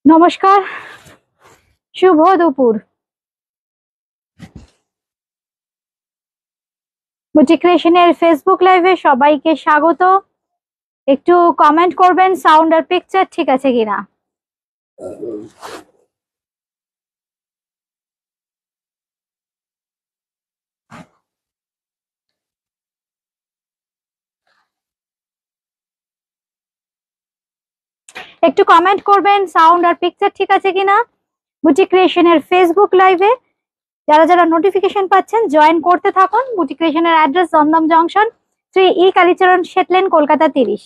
নমস্কার, শুভ দুপুর। Boutique ক্রিয়েশনের Facebook লাইভে সবাইকে স্বাগত। একটু কমেন্ট করবেন সাউন্ড আর পিকচার ঠিক আছে কিনা। একটু কমেন্ট করবেন সাউন্ড আর পিকচার ঠিক আছে কিনা। বুটিক ক্রিয়েশনের ফেসবুক লাইভে যারা যারা নোটিফিকেশন পাচ্ছেন জয়েন করতে থাকুন। বুটিক ক্রিয়েশনের অ্যাড্রেস দমদম জংশন, শ্রী ই Kalicharan Shet lane, Kolkata 30।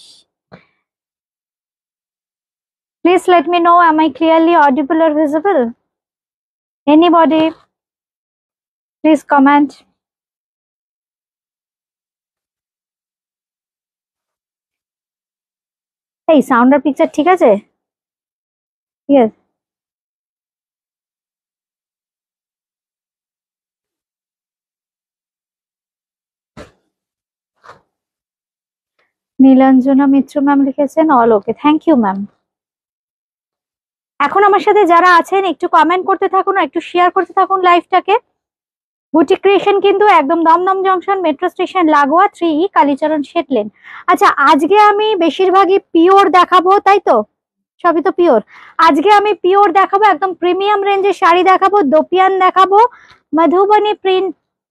Please let me know, am I clearly audible or visible? Anybody? Please comment. এই সাউন্ড আর পিকচার ঠিক আছে? ঠিক আছে। নীলাঞ্জনা মিত্র ম্যাম লিখেছেন all okay, thank you ma'am. এখন আমার সাথে যারা আছেন একটু কমেন্ট করতে থাকুন, একটু শেয়ার করতে থাকুন লাইভটাকে। বুটিক ক্রিয়েশন কিন্তু একদম দমদম জংশন মেট্রো স্টেশন লাগোয়া, 3 কালীচরণ শেটলেন। আচ্ছা, আজকে আমি বেশিরভাগই পিওর দেখাবো, তাই তো? সবই তো পিওর। আজকে আমি পিওর দেখাবো, একদম প্রিমিয়াম রেঞ্জের শাড়ি দেখাবো, দোপিয়ান দেখাবো, মধুবনী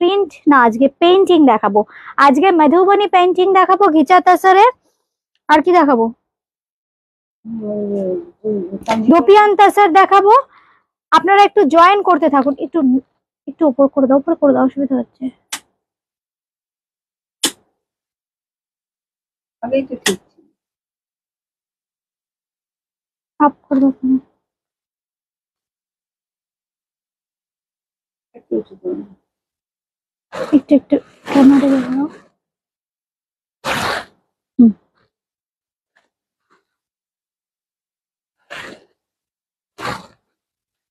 প্রিন্ট না, আজকে পেইন্টিং দেখাবো। আজকে মধুবনী পেইন্টিং দেখাবো ঘিচা তাসারের। আর কি দেখাবো? দোপিয়ান তাসার দেখাবো। আপনারা একটু জয়েন করতে থাকুন। একটু একটু উপর করে দাও, উপর করে দাও, অসুবিধা হচ্ছে। আগেই তো ঠিক ছিল। আপ করে দাও। একটু উঁচু করুন। একটু একটু ক্যামেরা দেখাও।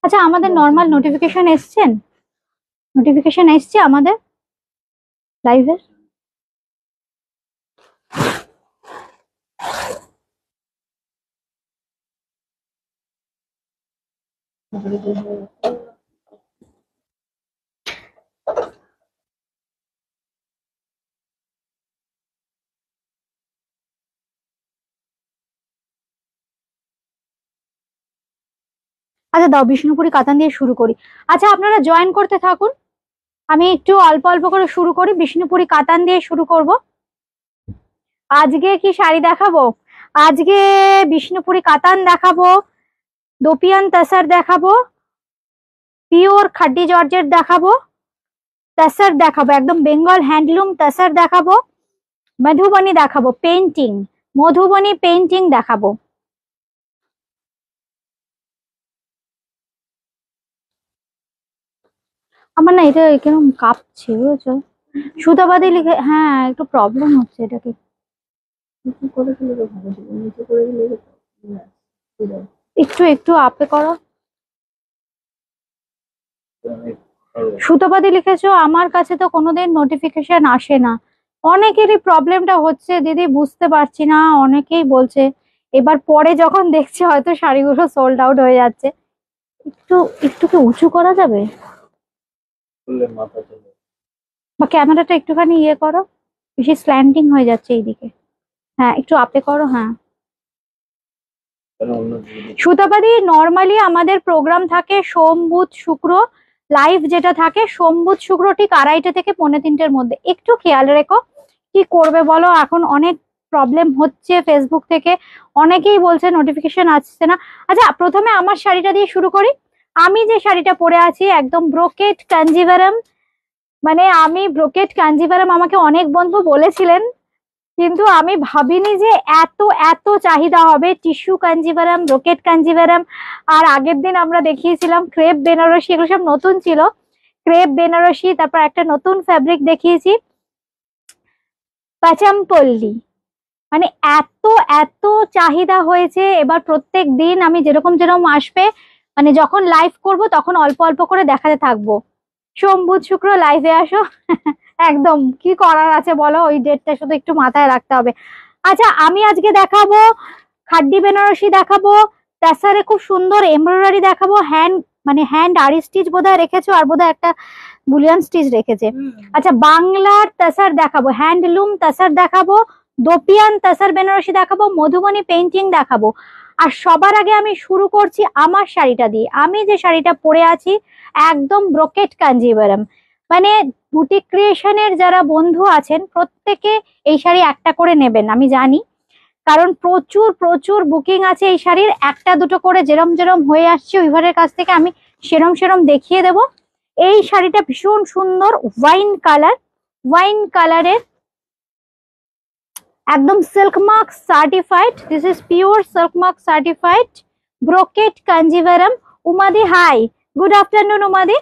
আচ্ছা, আমাদের নর্মাল নোটিফিকেশন এসছেন? নোটিফিকেশন এসছে আমাদের লাইভের? আচ্ছা দাও, বিষ্ণুপুরি কাতান দিয়ে শুরু করি। আচ্ছা, আপনারা জয়েন করতে থাকুন, আমি একটু অল্প অল্প করে শুরু করি। বিষ্ণুপুরি কাতান দিয়ে শুরু করব। আজকে কি শাড়ি দেখাবো? আজকে বিষ্ণুপুরি কাতান দেখাবো, দোপিয়ান তাসার দেখাবো, পিওর খাড্ডি জর্জেট দেখাবো, তাসার দেখাবো, একদম বেঙ্গল হ্যান্ডলুম তাসার দেখাবো, মধুবনী দেখাবো, পেইন্টিং, মধুবনী পেইন্টিং দেখাবো। আমার না এটা কিরকম কাঁপছে, বুঝেছো? সুতাবাদী লিখে, হ্যাঁ একটু প্রবলেম হচ্ছে এটাকে। নিচু করে দিলে তো ভালো ছিল, নিচু করে দিলে তো না, একটু একটু আপে করো। সুতোপাতি লিখেছো, আমার কাছে তো কোনোদিন নোটিফিকেশন আসে না। অনেকেরই প্রবলেমটা হচ্ছে দিদি, বুঝতে পারছি না। অনেকেই বলছে, এবার পরে যখন দেখছি হয়তো শাড়িগুলো সোল্ড আউট হয়ে যাচ্ছে। একটু একটু কি উঁচু করা যাবে? বা ক্যামেরাটা একটুখানি ইয়ে করো, বেশি স্ল্যান্টিং হয়ে যাচ্ছে এইদিকে। হ্যাঁ একটু আপে করো, হ্যাঁ। সুতাপাদি নর্মালি আমাদের প্রোগ্রাম থাকে সোম বুধ শুক্র। লাইভ যেটা থাকে সোম বুধ শুক্র ঠিক 2:30 থেকে 2:45-এর মধ্যে। একটু খেয়াল রেখো। কি করবে বলো, এখন অনেক প্রবলেম হচ্ছে ফেসবুক থেকে, অনেকেই বলছে নোটিফিকেশন আসছে না। আচ্ছা, প্রথমে আমার শাড়িটা দিয়ে শুরু করি। আমি যে শাড়িটা পরে আছি একদম ব্রোকেট কাঞ্জিভারাম, মানে আমি ব্রোকেট কাঞ্জিভারাম, আমাকে অনেক বন্ধু বলেছিলেন, কিন্তু আমি ভাবিনি যে এত এত চাহিদা হবে। টিস্যু কাঞ্জিভারাম, ব্রোকেট কাঞ্জিভারাম, আর আগের দিন আমরা দেখিয়েছিলাম ক্রেপ বেনারসি, এগুলো সব নতুন ছিল। ক্রেপ বেনারসি, তারপর একটা নতুন ফ্যাব্রিক দেখিয়েছি পাচামপল্লি। মানে এত এত চাহিদা হয়েছে। এবার প্রত্যেক দিন আমি যেরকম যেরকম আসবে, মানে যখন লাইভ করব তখন অল্প অল্প করে দেখাতে থাকবো। সোম বুধ শুক্র লাইভে আসো। একদম কি করার আছে বলো, ওই ডেটটা শুধু একটু মাথায় রাখতে হবে। আচ্ছা, আমি আজকে দেখাবো খাড্ডি বেনারসি দেখাবো, তাসারে খুব সুন্দর এমব্রয়ডারি দেখাবো, হ্যান্ড আরি স্টিচ বোধহয় রেখেছো, আর বোধহয় একটা বুলিয়ান স্টিচ রেখেছে। আচ্ছা, বাংলার তাসার দেখাবো, হ্যান্ডলুম তাসার দেখাবো, দোপিয়ান তাসার বেনারসি দেখাবো, মধুবনী পেইন্টিং দেখাবো। আর সবার আগে আমি শুরু করছি আমার শাড়িটা দিয়ে। আমি যে শাড়িটা পরে আছি একদম ব্রোকেট কাঞ্জিভারাম, মানে বুটিক ক্রিয়েশনের যারা বন্ধু আছেন প্রত্যেকে এই শাড়ি একটা করে নেবেন আমি জানি, কারণ প্রচুর প্রচুর বুকিং আছে এই শাড়ির। একটা দুটো করে যেরম যেরম হয়ে আসছে উইভারের কাছ থেকে আমি সেরম সেরম দেখিয়ে দেব। এই শাড়িটা ভীষণ সুন্দর, ওয়াইন কালারের, একদম silk mark certified. This is pure silk mark certified brocade Kanjivaram. উমাদি হাই, গুড আফটারনুন উমাদি।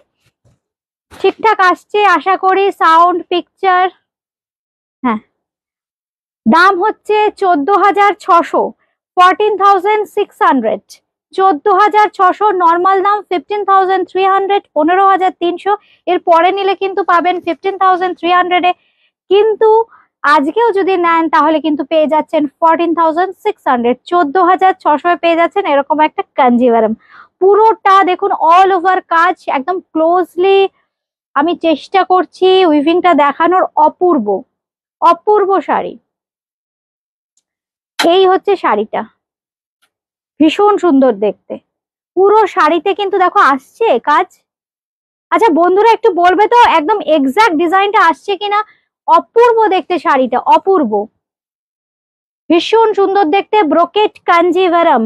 ঠিকঠাক আসছে আশা করি, সাউন্ড পিকচার। হ্যাঁ, দাম হচ্ছে 14,600, 14,600, 14,600 নর্মাল দাম, 15,300, 15,300। এর পরে নিলে কিন্তু পাবেন 15,300 এ, কিন্তু আজকেও যদি নেন তাহলে কিন্তু পেয়ে যাচ্ছেন 14,600, 14,600 পেয়ে যাচ্ছেন এরকম একটা কাঞ্জিভারাম। পুরোটা দেখুন অল ওভার কাজ, একদম ক্লোজলি আমি চেষ্টা করছি উইভিংটা দেখানোর। অপূর্ব অপূর্ব শাড়ি। এই হচ্ছে শাড়িটা, ভীষণ সুন্দর দেখতে। পুরো শাড়িতে কিন্তু দেখো আসছে কাজ। আচ্ছা বন্ধুরা একটু বলবে তো একদম এক্সাক্ট ডিজাইনটা আসছে কিনা। অপূর্ব দেখতে শাড়িটা, অপূর্ব, ভীষণ সুন্দর দেখতে। ব্রোকেট কাঞ্জিভারাম।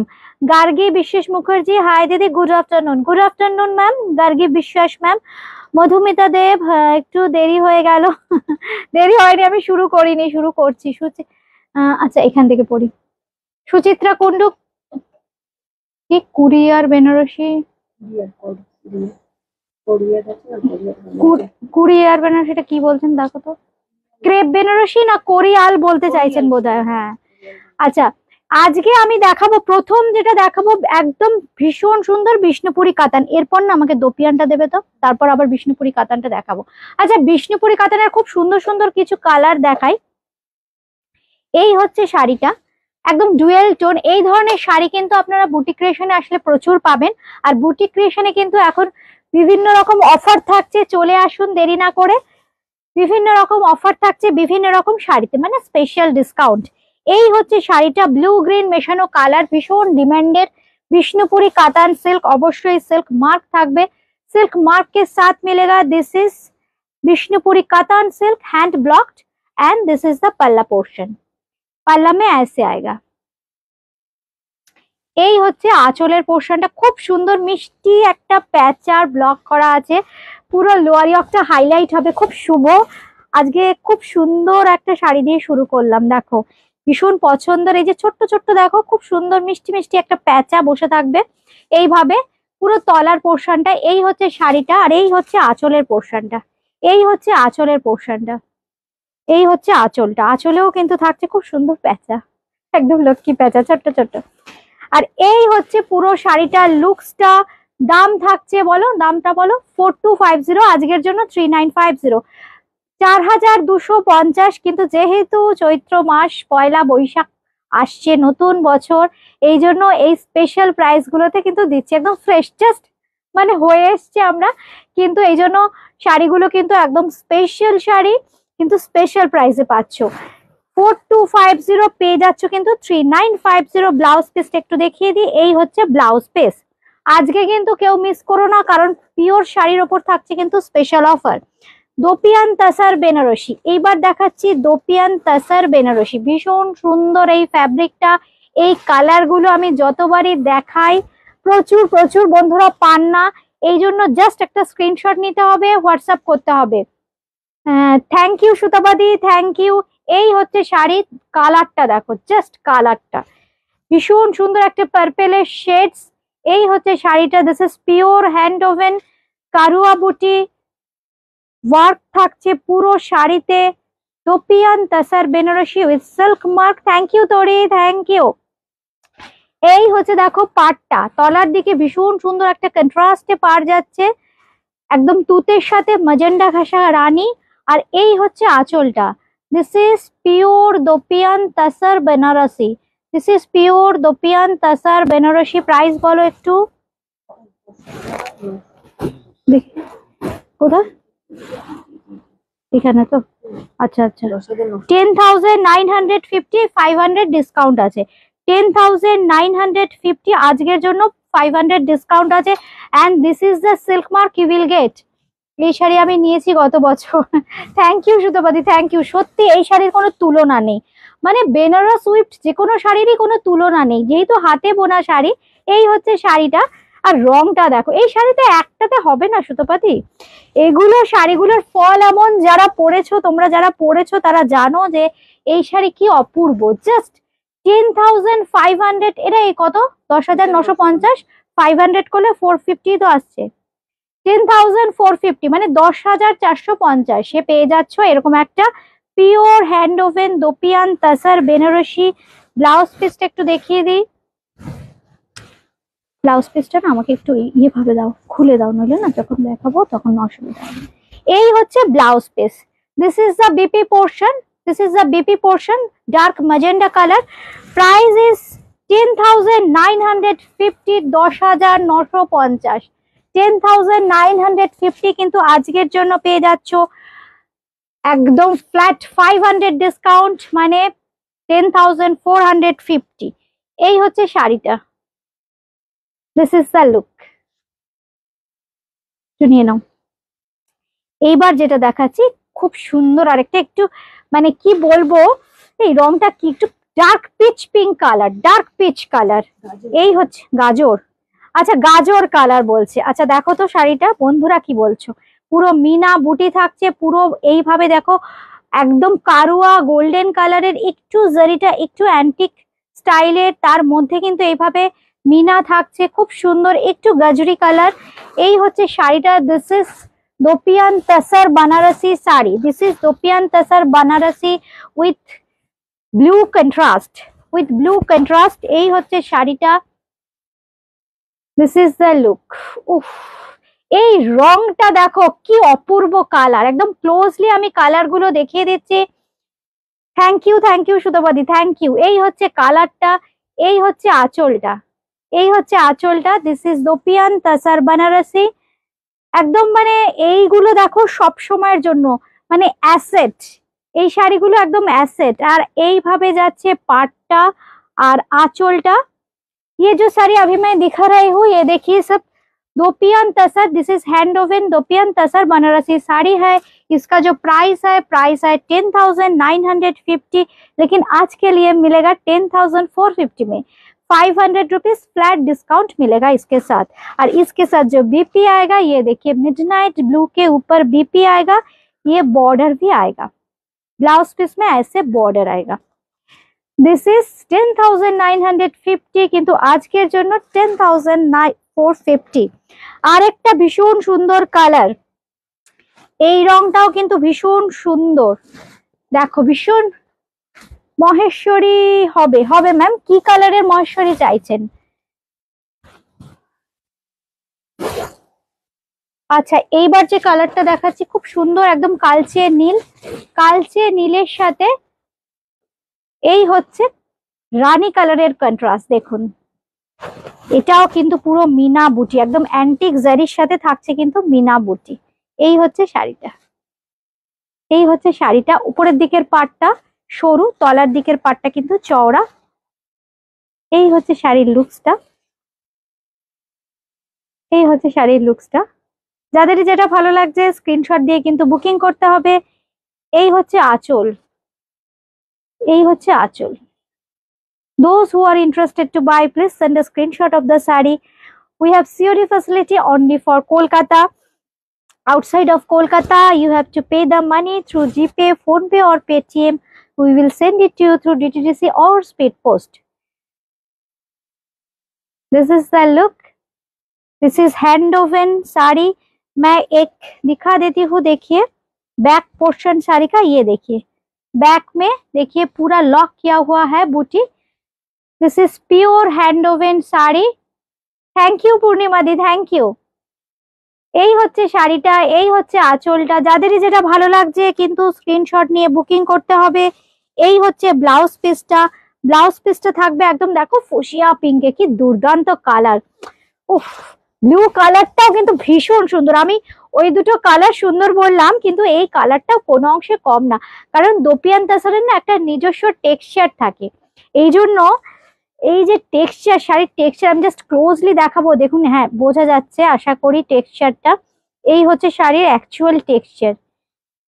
গার্গী বিশ্বাস মুখার্জি, হাই দিদি, good afternoon. Good afternoon ma'am, Gargi বিশ্বাস ম্যাম। মধুমিতা দেব, একটু দেরি হয়ে গেল। দেরি হয়নি, আমি শুরু করিনি, শুরু করছি। আচ্ছা এখান থেকে পড়ি। সুচিত্রা কুন্ডু, কি কুরিয়ার বেনারসি, কুরিয়ার বেনারসিটা কি বলছেন দেখো তো। ক্রেপ বেনারসি না কোরিয়াল বলতে চাইছেন বোধহয়। হ্যাঁ আচ্ছা, আজকে আমি দেখাবো, প্রথম যেটা দেখাবো একদম ভীষণ সুন্দর বিষ্ণুপুরি কাতান। এরপর না আমাকে দোপিয়ানটা দেবে তো, তারপর আবার বিষ্ণুপুরি কাতানটা দেখাবো। আচ্ছা, বিষ্ণুপুরি কাতানের খুব সুন্দর সুন্দর কিছু কালার দেখাই। এই হচ্ছে শাড়িটা, একদম ডুয়েল টোন। এই ধরনের শাড়ি কিন্তু আপনারা বুটিক ক্রিয়েশনে আসলে প্রচুর পাবেন। আর বুটিক ক্রিয়েশনে কিন্তু এখন বিভিন্ন রকম অফার থাকছে, চলে আসুন দেরি না করে। বিভিন্ন রকম অফার থাকছে বিভিন্ন রকম শাড়িতে, মানে স্পেশাল ডিসকাউন্ট। এই হচ্ছে শাড়িটা, ব্লু গ্রিন মেশানো কালার, ভীষণ ডিমান্ডের বিষ্ণুপুরি কাতান সিল্ক। অবশ্যই সিল্ক মার্ক থাকবে, सिल्क मार्क के साथ मिलेगा। This is Vishnupuri katan silk hand blocked and this is the पल्ला पोर्शन। पल्ला में ऐसे आएगा। এই হচ্ছে আঁচলের পোর্শনটা, খুব সুন্দর মিষ্টি একটা প্যাচার ব্লক করা আছে, পুরো লোয়ার ইয়কটা হাইলাইট হবে, খুব শুভ। আজকে খুব সুন্দর একটা শাড়ি দিয়ে শুরু করলাম, দেখো ভীষণ পছন্দের। এই যে ছোট্ট ছোট্ট দেখো খুব সুন্দর মিষ্টি মিষ্টি একটা প্যাচা বসে থাকবে এইভাবে পুরো তলার পোর্শনটা। এই হচ্ছে শাড়িটা, আর এই হচ্ছে আঁচলের পোর্শনটা। এই হচ্ছে আঁচলের পোর্শনটা, এই হচ্ছে আঁচলটা। আঁচলেও কিন্তু থাকছে খুব সুন্দর প্যাচা, একদম লক্ষ্মী প্যাচা ছোট্ট ছোট্ট। আর এই হচ্ছে পুরো শাড়িটার লুকসটা। দাম থাকছে বলো, দামটা বলো। 4250, আজকের জন্য 3950, 4250। কিন্তু যেহেতু চৈত্র মাস, পয়লা বৈশাখ আসছে, নতুন বছর, এই জন্য এই স্পেশাল প্রাইস গুলোতে কিন্তু দিচ্ছি, একদম ফ্রেশ, জাস্ট মানে হয়ে এসছে আমরা, কিন্তু এই জন্য শাড়িগুলো কিন্তু একদম স্পেশাল শাড়ি, কিন্তু স্পেশাল প্রাইসে পাচ্ছ। 4250 পেয়ে যাচ্ছ কিন্তু 3950। ব্লাউজ পিসটা একটু দেখিয়ে দিই, এই হচ্ছে ব্লাউজ পিস। আজকে কিন্তু কেউ মিস করো না, কারণ পিওর শাড়ির ওপর থাকছে কিন্তু special offer. Dupion tussar Banarasi, এইবার দেখাচ্ছি দোপিয়ান তাসার বেনারসি। ভীষণ সুন্দর এই ফ্যাব্রিকটা, এই কালার গুলো আমি যতবারই দেখাই প্রচুর প্রচুর বন্ধুরা পান না, এই জন্য জাস্ট একটা স্ক্রিনশট নিতে হবে, হোয়াটসঅ্যাপ করতে হবে। থ্যাংক ইউ সুতাবাদি, থ্যাংক ইউ। এই হচ্ছে শাড়ি, কালারটা দেখো, জাস্ট কালারটা ভীষণ সুন্দর, একটা পার্পেলের শেডস। এই হচ্ছে শাড়িটা, this is pure hand woven কারুয়া বুটি ওয়ার্ক থাকছে পুরো শাড়িতে। দোপিয়ান tussar Banarasi with silk mark. Thank you তোরি, থ্যাংক ইউ। এই হচ্ছে দেখো পাড়টা, তলার দিকে ভীষণ সুন্দর একটা কন্ট্রাস্টে পাড় যাচ্ছে, একদম তুতের সাথে ম্যাজেন্ডা ঘাসা রানী। আর এই হচ্ছে আঁচলটা, this is pure dupion tussar Banarasi. This is pure dupion tussar Banarasi. Price বলো একটু দেখি কোথায়, এখানে তো। আচ্ছা আচ্ছা, 10,950, 500 ডিসকাউন্ট আছে। 10,950 আজকের জন্য, 500 ডিসকাউন্ট আছে। And this is the silk mark you will get. এই শাড়ি আমি নিয়েছি গত বছর। থ্যাংক ইউ সুতপাদি, থ্যাংক ইউ। সত্যি এই শাড়ির কোনো তুলনা নেই, মানে বেনারস সুইফট যে কোনো শাড়িরই কোনো তুলনা নেই, যেহেতু হাতে বোনা শাড়ি। এই হচ্ছে শাড়িটা, আর রংটা দেখো, এই শাড়িতে একটাতে হবে না সুতপাদি। এগুলো শাড়িগুলোর ফল এমন, যারা পরেছো, তোমরা যারা পরেছো তারা জানো যে এই শাড়ি কি অপূর্ব। জাস্ট 10,500, এটা এই কত, 10,950, 500 করলে 450 তো আসছে। 10,450 মানে 10,450 সে পেয়ে যাচ্ছ এরকম একটা pure hand oven dupion tussar Banarasi. Blouse পিসটা একটু দেখিয়ে দিই। ব্লাউজ পিসটা না আমাকে একটু ইয়ে ভাবে দাও, খুলে দাও, নইলে না যখন দেখাবো তখন অসুবিধা হবে। এই হচ্ছে blouse piece. This is the BP portion, this is the BP portion, dark magenta colour. Price is 10,950, 10,950, 10,950 কিন্তু আজকের জন্য পেয়ে যাচ্ছ একদম ফ্ল্যাট 500 ডিসকাউন্ট, মানে 10,450। এই হচ্ছে শাড়িটা, দিস ইজ দ্য লুক। নিয়ে নাও। এইবার যেটা দেখাচ্ছি খুব সুন্দর আরেকটা, একটু মানে কি বলবো, এই রংটা কি, একটু dark pitch pink colour, dark peach colour. এই হচ্ছে গাজর, আচ্ছা গাজর কালার বলছে। আচ্ছা দেখো তো শাড়িটা বন্ধুরা কি বলছো। পুরো মিনা বুটি থাকছে, পুরো এইভাবে দেখো, একদম কারুয়া গোল্ডেন কালারের, একটু জারিটা একটু অ্যান্টিক স্টাইলের, তার মধ্যে কিন্তু এইভাবে মিনা থাকছে, খুব সুন্দর একটু গাজরি কালার। এই হচ্ছে শাড়িটা। দিস ইজ দোপিয়ান তাসার বানারসি শাড়ি, দিস ইজ দোপিয়ান tussar Banarasi with blue contrast, with blue contrast. এই হচ্ছে শাড়িটা, দিস ইজ দ্য লুক। উফ, এই রংটা দেখো কি অপূর্ব কালার, একদম ক্লোজলি আমি কালার গুলো দেখিয়ে দিচ্ছি। থ্যাংক ইউ সুতপাদি, থ্যাংক ইউ। এই হচ্ছে কালারটা, এই হচ্ছে আঁচলটা, এই হচ্ছে আঁচলটা। দিস ইজ দোপিয়ান তাসার বানারসি। একদম মানে এইগুলো দেখো সব সময়ের জন্য মানে অ্যাসেট, এই শাড়িগুলো একদম অ্যাসেট। আর এইভাবে যাচ্ছে পাটটা আর আঁচলটা। ये जो साड़ी अभी मैं दिखा रही हूँ, ये देखिए सब दोपियान तसर, दिस इज हैंड ओवन दोपियान तसर बनारसी साड़ी है। इसका जो प्राइस है 10,950, लेकिन आज के लिए मिलेगा 10,450 में। 500 रुपीज फ्लैट डिस्काउंट मिलेगा इसके साथ। और इसके साथ जो बीपी आएगा, ये देखिए मिडनाइट ब्लू के ऊपर बीपी आएगा, ये बॉर्डर भी आएगा, ब्लाउज पीस में ऐसे बॉर्डर आएगा। दिस इज 10,950 কিন্তু আজকের জন্য 10,450। আর একটা ভীষণ সুন্দর কালার, এই রংটাও কিন্তু ভীষণ সুন্দর, দেখো ভীষণ মহেশ্বরী হবে, হবে ম্যাম কি কালারের মহেশ্বরী চাইছেন? আচ্ছা এইবার যে কালারটা দেখাচ্ছি খুব সুন্দর, একদম কালচে নীল, কালচে নীলের সাথে এই হচ্ছে রানী কালারের কন্ট্রাস্ট। দেখুন এটাও কিন্তু পুরো মিনা বুটি, একদম অ্যান্টিক জারির সাথে থাকছে কিন্তু মিনা বুটি। এই হচ্ছে শাড়িটা, এই হচ্ছে শাড়িটা। উপরের দিকের পাটটা সরু, তলার দিকের পাটটা কিন্তু চওড়া। এই হচ্ছে শাড়ির লুকসটা, এই হচ্ছে শাড়ির লুকসটা। যাদের যেটা ভালো লাগছে স্ক্রিনশট দিয়ে কিন্তু বুকিং করতে হবে। এই হচ্ছে আঁচল, এই হচ্ছে আঁচল। Those who are interested to buy, please send a screenshot of the saree. We have COD facility only for Kolkata. Outside of Kolkata, you have to pay the money through GPay, PhonePe or Paytm. We will send it to you through DTDC or Speed Post. This is the look. This is hand woven saree. मैं एक दिखा देती हूँ, देखिए back portion sari का, ये देखिए back में देखिए पूरा लॉक किया हुआ है बूटी। This is pure hand oven sari. Thank you Purnima the, thank you. এই হচ্ছে শাড়িটা, এই হচ্ছে আঁচলটা। যাদেরই যেটা ভালো লাগছে কিন্তু স্ক্রিনশট নিয়ে বুকিং করতে হবে। এই হচ্ছে ব্লাউজ পিসটা, ব্লাউজ পিসটা থাকবে একদম দেখো ফুসিয়া পিঙ্কে, কি দুর্দান্ত কালার। উফ, ব্লু কালারটাও কিন্তু ভীষণ সুন্দর। আমি ওই দুটো কালার সুন্দর বললাম, কিন্তু এই কালারটাও কোনো অংশে কম না, কারণ দোপিয়ান তাসারের না একটা নিজস্ব টেক্সচার থাকে। এই জন্য এই যে টেক্সচার, শাড়ির টেক্সচার আমি জাস্ট ক্লোজলি দেখাবো, দেখুন, হ্যাঁ বোঝা যাচ্ছে আশা করি টেক্সচারটা। এই হচ্ছে শাড়ির অ্যাকচুয়াল টেক্সচার।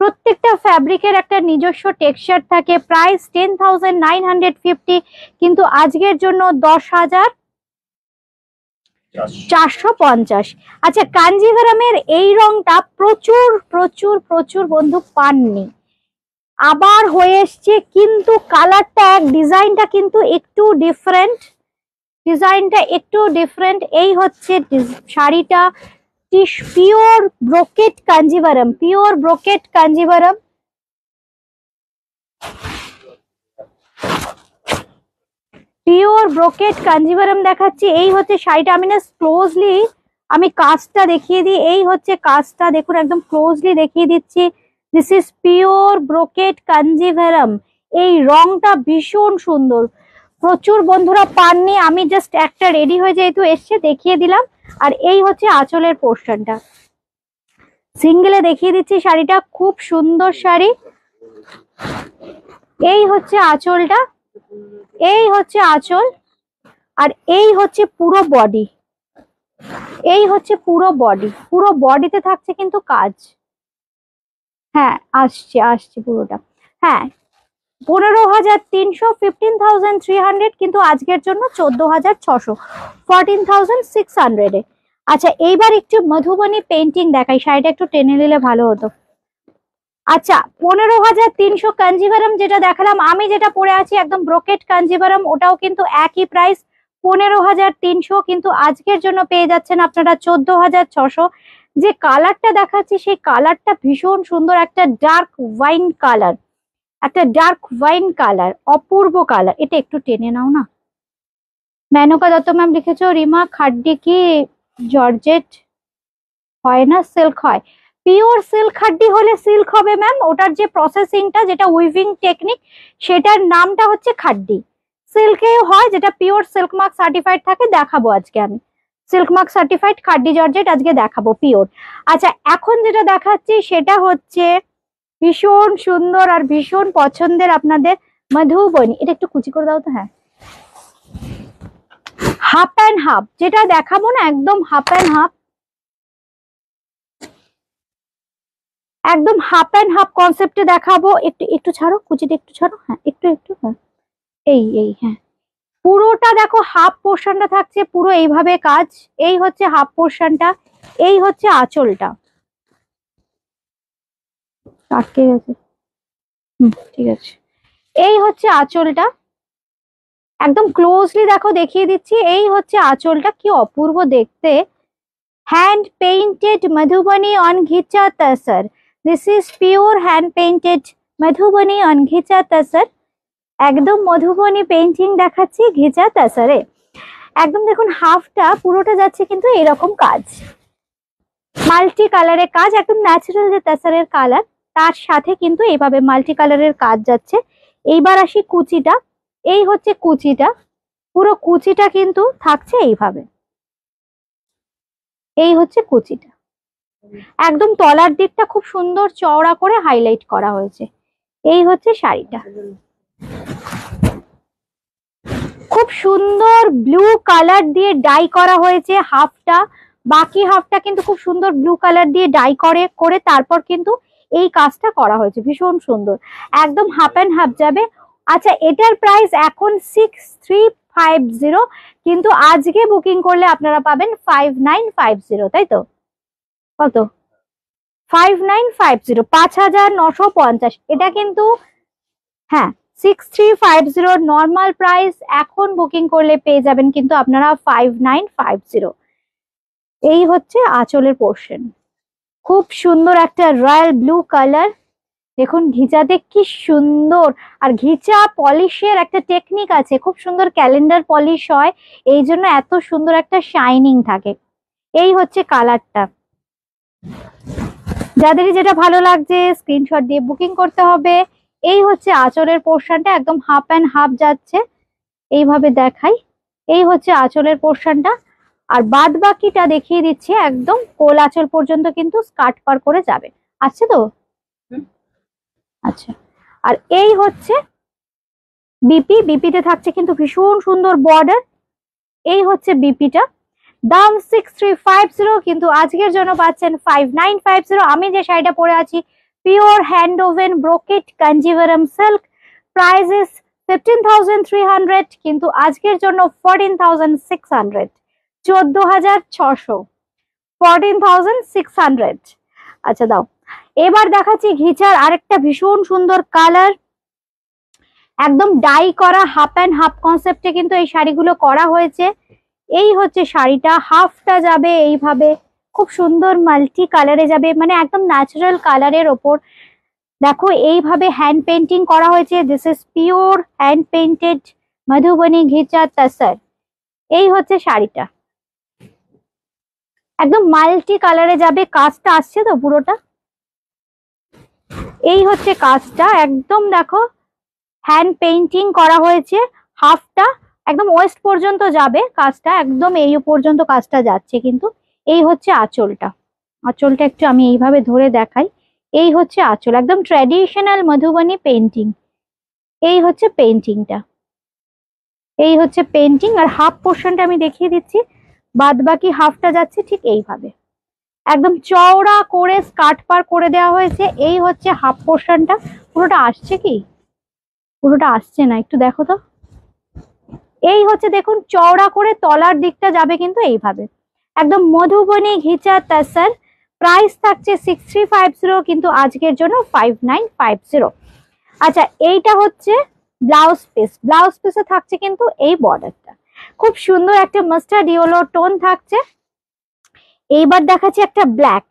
প্রত্যেকটা ফ্যাব্রিকের একটা নিজস্ব টেক্সচার থাকে। প্রাইস 10,950, কিন্তু আজকের জন্য 10,450। আচ্ছা, কাঞ্জিভারামের এই রংটা প্রচুর প্রচুর প্রচুর বন্ধু পাননি, আবার হয়ে এসছে, কিন্তু কালারটা ডিজাইনটা কিন্তু একটু ডিফারেন্ট, ডিজাইনটা একটু ডিফারেন্ট। এই হচ্ছে শাড়িটা, pure brocade Kanjivaram, pure brocade Kanjivaram. Pure brocade Kanjivaram দেখাচ্ছি। এই হচ্ছে শাড়িটা, আমি না ক্লোজলি আমি কাজটা দেখিয়ে দিই। এই হচ্ছে কাজটা, দেখুন একদম ক্লোজলি দেখিয়ে দিচ্ছি। This is pure brocade Kanjivaram. এই রংটা ভীষণ সুন্দর, প্রচুর বন্ধুরা পাননি, আমি জাস্ট একটা রেডি হয়ে যেহেতু এসছে দেখিয়ে দিলাম। আর এই হচ্ছে আঁচলের পোর্শনটা, সিঙ্গেলে দেখিয়ে দিচ্ছি শাড়িটা, খুব সুন্দর শাড়ি। এই হচ্ছে আঁচলটা, এই হচ্ছে আঁচল, আর এই হচ্ছে পুরো বডি। এই হচ্ছে পুরো বডি, পুরো বডিতে থাকছে কিন্তু কাজ। হ্যাঁ আসছে আসছে পুরোটা। হ্যাঁ, 15,300, 15,300, কিন্তু আজকের জন্য 14,600, 14,600 এ। আচ্ছা, এইবার একটু মধুবনী পেন্টিং দেখাই, শাড়িটা একটু টেনে নিলে ভালো হতো। আচ্ছা, 15,300 কাঞ্জিভারাম যেটা দেখালাম, আমি যেটা পরে আছি একদম ব্রোকেট কাঞ্জিভারাম, ওটাও কিন্তু একই প্রাইস 15,300, কিন্তু আজকের জন্য পেয়ে যাচ্ছেন আপনারা 14,600। যে কালারটা দেখাচ্ছি সেই কালারটা ভীষণ সুন্দর, একটা ডার্ক ওয়াইন কালার, একটা ডার্ক ওয়াইন কালার, অপূর্ব কালার। এটা একটু টেনে নাও না। মেনকা দত্ত ম্যাম লিখেছো, রিমা খাড্ডি কি জর্জেট হয় না সিল্ক হয়? পিওর সিল্ক খাড্ডি হলে সিল্ক হবে ম্যাম, ওটার যে প্রসেসিংটা, যেটা উইভিং টেকনিক, সেটার নামটা হচ্ছে খাড্ডি। সিল্কেও হয়, যেটা পিওর সিল্ক মার্ক সার্টিফাইড থাকে, দেখাবো আজকে আমি সিল্ক মার্ক সার্টিফাইড খাড্ডি জর্জেট আজকে দেখাবো পিওর। আচ্ছা, এখন যেটা দেখাচ্ছি সেটা হচ্ছে ভীষণ সুন্দর আর ভীষণ পছন্দের আপনাদের মধুবনী। এটা একটু কুচি করে দাও তো। হ্যাঁ, হাফ অ্যান্ড হাফ যেটা দেখাবো না, একদম হাফ অ্যান্ড হাফ, একদম হাফ অ্যান্ড হাফ কনসেপ্টে দেখাবো। একটু একটু ছাড়ো, কুচিটা একটু ছাড়ো। হ্যাঁ, একটু একটু, হ্যাঁ এই এই, হ্যাঁ পুরোটা দেখো হাফ পোর্শনটা থাকছে পুরো এইভাবে কাজ। এই হচ্ছে হাফ পোর্শনটা, এই হচ্ছে আঁচলটা। আটকে গেছে, ঠিক আছে। এই হচ্ছে আঁচলটা, একদম ক্লোজলি দেখো দেখিয়ে দিচ্ছি। এই হচ্ছে আঁচলটা, কি অপূর্ব দেখতে। Hand painted Madhubani on ghicha tussar, this is pure hand painted Madhubani on ghicha tussar. একদম মধুবনী পেইন্টিং দেখাচ্ছি ঘিচা তসরে। একদম দেখুন হাফটা পুরোটা যাচ্ছে কিন্তু এরকম কাজ, মাল্টি কালারের কাজ, একদম ন্যাচারাল যে তসরের কালার, তার সাথে কিন্তু এইভাবে মাল্টি কালারের কাজ যাচ্ছে। এইবার আসি কুচিটা। এই হচ্ছে কুচিটা, পুরো কুচিটা কিন্তু থাকছে এইভাবে। এই হচ্ছে কুচিটা, একদম তলার দিকটা খুব সুন্দর চওড়া করে হাইলাইট করা হয়েছে। এই হচ্ছে শাড়িটা, খুব সুন্দর ব্লু কালার দিয়ে ডাই করা হয়েছে হাফটা, বাকি হাফটা কিন্তু খুব সুন্দর ব্লু কালার দিয়ে ডাই করে তারপর কিন্তু এই কাজটা করা হয়েছে, ভীষণ সুন্দর, একদম হাফ অ্যান্ড হাফ যাবে। আচ্ছা, এটার প্রাইস এখন 6350, কিন্তু আজকে বুকিং করলে আপনারা পাবেন 5950, তাই তো? কত? 5950, 5,950। এটা কিন্তু, হ্যাঁ 6350 নর্মাল প্রাইস, এখন বুকিং করলে পেয়ে যাবেন কিন্তু আপনারা 5950। এই হচ্ছে আঁচলের পোর্শন, খুব সুন্দর একটা রয়্যাল ব্লু কালার। দেখুন ঘিচাতে কি সুন্দর, আর ঘিচা পলিশের একটা টেকনিক আছে, খুব সুন্দর ক্যালেন্ডার পলিশ হয়, এই জন্য এত সুন্দর একটা শাইনিং থাকে। এই হচ্ছে কালারটা, যাদেরই যেটা ভালো লাগছে স্ক্রিনশট দিয়ে বুকিং করতে হবে। এই হচ্ছে আঁচলের পোর্শনটা, একদম হাফ অ্যান্ড হাফ যাচ্ছে, এইভাবে দেখাই। এই হচ্ছে আঁচলের পোর্শনটা, আর বাদ বাকিটা দেখিয়ে দিচ্ছি একদম কোল আঁচল পর্যন্ত কিন্তু স্কার্ট পার করে যাবে। আছে তো? আচ্ছা, আর এই হচ্ছে বিপিতে থাকছে কিন্তু ভীষণ সুন্দর বর্ডার। এই হচ্ছে বিপিটা, দাম 6350, কিন্তু আজকের জন্য পাচ্ছেন 5950। আমি যে শাড়িটা পরে আছি pure hand oven brocade Kanjivaram silk, price 15,300, কিন্তু আজকের জন্য 14,600, 14,600, 14,600। আচ্ছা দাও, এবার দেখাচ্ছি ঘিচার আরেকটা ভীষণ সুন্দর কালার, একদম ডাই করা হাফ অ্যান্ড হাফ কনসেপ্টে কিন্তু এই শাড়িগুলো করা হয়েছে। এই হচ্ছে শাড়িটা, হাফটা যাবে এইভাবে খুব সুন্দর মাল্টি কালারে যাবে, মানে একদম ন্যাচারাল কালারের ওপর দেখো এইভাবে হ্যান্ড পেন্টিং করা হয়েছে। This is pure hand painted Madhubani ghicha tussar. এই হচ্ছে শাড়িটা, একদম মাল্টি কালারে যাবে। কাজটা আসছে তো পুরোটা, এই হচ্ছে কাজটা, একদম দেখো হ্যান্ড পেইন্টিং করা হয়েছে। হাফটা একদম ওয়েস্ট পর্যন্ত যাবে কাজটা, একদম এই পর্যন্ত কাজটা যাচ্ছে কিন্তু। এই হচ্ছে আঁচলটা, আঁচলটা একটু আমি এইভাবে ধরে দেখাই। এই হচ্ছে আঁচল, একদম ট্র্যাডিশনাল মধুবনী পেইন্টিং। এই হচ্ছে পেইন্টিংটা, এই হচ্ছে পেইন্টিং। আর হাফ পোর্শনটা আমি দেখিয়ে দিচ্ছি, বাদ বাকি হাফটা যাচ্ছে ঠিক এইভাবে, একদম চওড়া করে স্কার্ট পার করে দেওয়া হয়েছে। এই হচ্ছে হাফ পোর্শনটা। পুরোটা আসছে কি? পুরোটা আসছে না, একটু দেখো তো। এই হচ্ছে দেখুন চওড়া করে তলার দিকটা যাবে কিন্তু এইভাবে, একদম মধুবনী ঘিচা তাসার। প্রাইস থাকছে 6350, কিন্তু আজকের জন্য 5950। আচ্ছা, এইটা হচ্ছে ব্লাউজ পিস। ব্লাউজ পিসে থাকছে কিন্তু এই বর্ডারটা, খুব সুন্দর একটা মাস্টার্ড ইয়েলো টোন থাকছে। এইবার দেখাচ্ছি একটা ব্ল্যাক,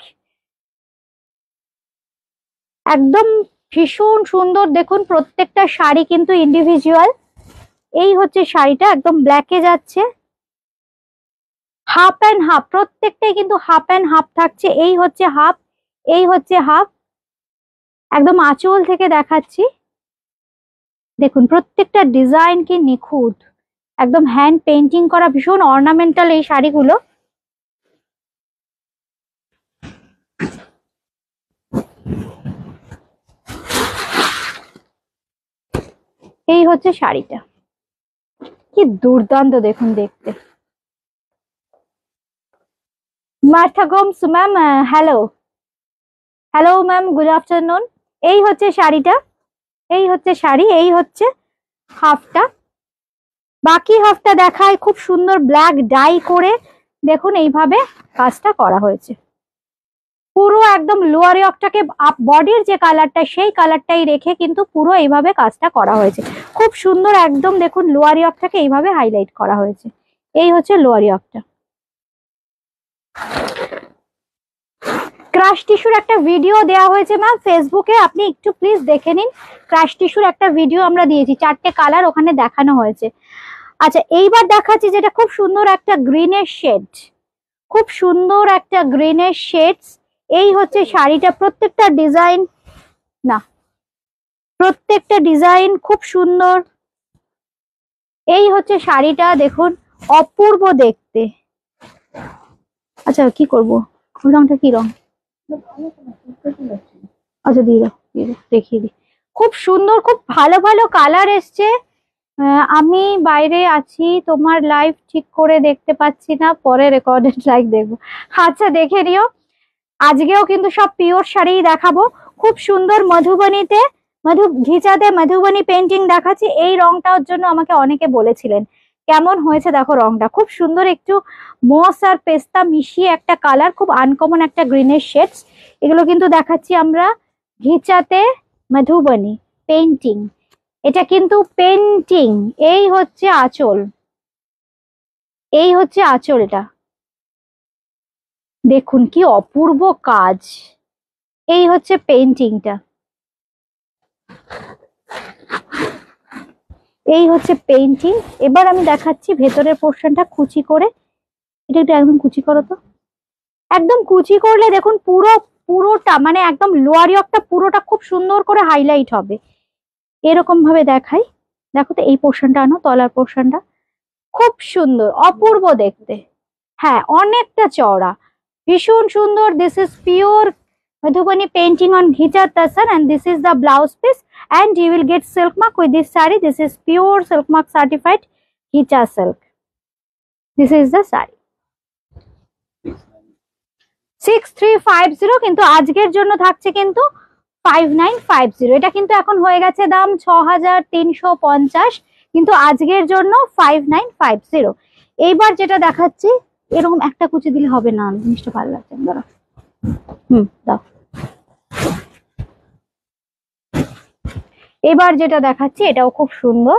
একদম ভীষণ সুন্দর। দেখুন প্রত্যেকটা শাড়ি কিন্তু ইন্ডিভিজুয়াল। এই হচ্ছে শাড়িটা, একদম ব্ল্যাকে যাচ্ছে, হাফ অ্যান্ড হাফ, প্রত্যেকটাই কিন্তু হাফ অ্যান্ড হাফ থাকছে। এই হচ্ছে হাফ, এই হচ্ছে হাফ। একদম আঁচল থেকে দেখাচ্ছি, দেখুন প্রত্যেকটা ডিজাইন কি নিখুঁত, একদম হ্যান্ড পেইন্টিং করা, ভীষণ অর্নামেন্টাল এই শাড়িগুলো। এই হচ্ছে শাড়িটা, কি দুর্দান্ত দেখুন দেখতে। Martha Gomes ma'am, hello hello ma'am, good afternoon. এই হচ্ছে শাড়িটা, এই হচ্ছে শাড়ি, এই হচ্ছে হাফটা। বাকি হাফটা দেখায়, খুব সুন্দর ব্ল্যাক ডাই করে দেখুন এইভাবে কাজটা করা হয়েছে। পুরো একদম লোয়ার ইয়কটাকে বডির যে কালারটা সেই কালারটাই রেখে কিন্তু পুরো এইভাবে কাজটা করা হয়েছে, খুব সুন্দর। একদম দেখুন লোয়ার ইয়কটাকে এইভাবে হাইলাইট করা হয়েছে। এই হচ্ছে লোয়ার ইয়কটা। ক্রাশ টিস্যুর একটা ভিডিও দেওয়া হয়েছে ম্যাম ফেসবুকে, আপনি একটু প্লিজ দেখে নিন। ক্রাশ টিস্যুর একটা ভিডিও আমরা দিয়েছি, 4টে কালার ওখানে দেখানো হয়েছে। আচ্ছা, এইবার দেখাচ্ছি যেটা খুব সুন্দর একটা গ্রিনের শেড, খুব সুন্দর একটা গ্রিনের শেডস। এই হচ্ছে শাড়িটা, প্রত্যেকটা ডিজাইন, না প্রত্যেকটা ডিজাইন খুব সুন্দর। এই হচ্ছে শাড়িটা, দেখুন অপূর্ব দেখতে। আচ্ছা কি করব, রংটা কি রং? আচ্ছা দিয়ে দাও, দিয়ে দাও, দেখিয়ে দিই। খুব সুন্দর, খুব ভালো ভালো কালার এসছে। আমি বাইরে আছি, তোমার লাইভ ঠিক করে দেখতে পাচ্ছি না, পরে রেকর্ডেড লাইভ দেখবো। আচ্ছা দেখে নিও। আজকেও কিন্তু সব পিওর শাড়ি দেখাবো, খুব সুন্দর মধুবনীতে, ঘিচাতে মধুবনী পেন্টিং দেখাচ্ছি। এই রংটার জন্য আমাকে অনেকে বলেছিলেন কেমন হয়েছে, দেখো রংটা খুব সুন্দর, একটু মস আর পেস্তা মিশিয়ে একটা কালার, খুব আনকমন একটা গ্রিনের শেডস। এগুলো কিন্তু দেখাচ্ছি আমরা ঘিচাতে মধুবনী পেন্টিং, এটা কিন্তু পেন্টিং। এই হচ্ছে আঁচল, এই হচ্ছে আঁচলটা, দেখুন কি অপূর্ব কাজ। এই হচ্ছে পেইন্টিংটা, এই হচ্ছে পেইন্টিং। এবার আমি দেখাচ্ছি ভেতরের পোর্শনটা কুচি করে। এটা একটু একদম কুচি করো তো, একদম কুচি করলে দেখুন পুরোটা মানে একদম লোয়ার ইয়কটা পুরোটা খুব সুন্দর করে হাইলাইট হবে। এরকম ভাবে দেখাই, দেখো তো এই পোর্শনটা আনো, তলার পোর্শনটা খুব সুন্দর, অপূর্ব দেখতে। হ্যাঁ অনেকটা চওড়া, ভীষণ সুন্দর। This is pure Madhubani painting on Ghicha Tasar, and this is the blouse piece, and you will get silk mark with this saree. This is pure silk mark certified Ghicha silk. This is the saree. 6350, কিন্তু আজকের জন্য থাকছে কিন্তু 5950। এটা কিন্তু এখন হয়ে গেছে দাম 6350, কিন্তু আজকের জন্য 5950। এইবার যেটা দেখাচ্ছি, এরকম একটা কুচি দিলে হবে না, জিনিসটা ভালো লাগছে না, দাঁড়াও। দাও। এবার যেটা দেখাচ্ছি এটাও খুব সুন্দর,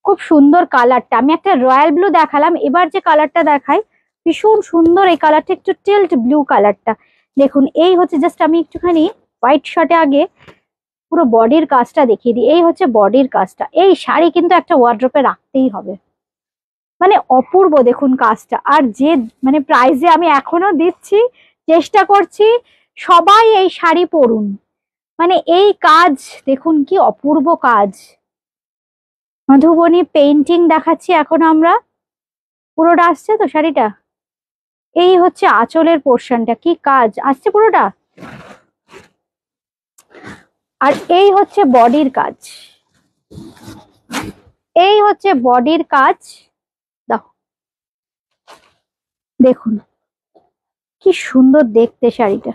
খুব সুন্দর কালারটা। আমি একটা রয়্যাল ব্লু দেখালাম, এবার যে কালারটা দেখাই ভীষণ সুন্দর। এই কালারটা একটু টিল্ট ব্লু কালারটা দেখুন। এই হচ্ছে জাস্ট আমি একটুখানি হোয়াইট শার্টে আগে পুরো বডির কাজটা দেখিয়ে দিই। এই হচ্ছে বডির কাজটা। এই শাড়ি কিন্তু একটা ওয়ার্ড্রোপে রাখতেই হবে, মানে অপূর্ব দেখুন কাজটা। আর যে মানে প্রাইসে আমি এখনো দিচ্ছি, চেষ্টা করছি সবাই এই শাড়ি পরুন। মানে এই কাজ দেখুন কি অপূর্ব কাজ। মধুবনী পেইন্টিং দেখাচ্ছি এখন আমরা, পুরোটা আসছে তো শাড়িটা। এই হচ্ছে আঁচলের পোর্শনটা, কি কাজ আসছে পুরোটা। আর এই হচ্ছে বডির কাজ, এই হচ্ছে বডির কাজ। দেখুন কি সুন্দর দেখতে শাড়িটা,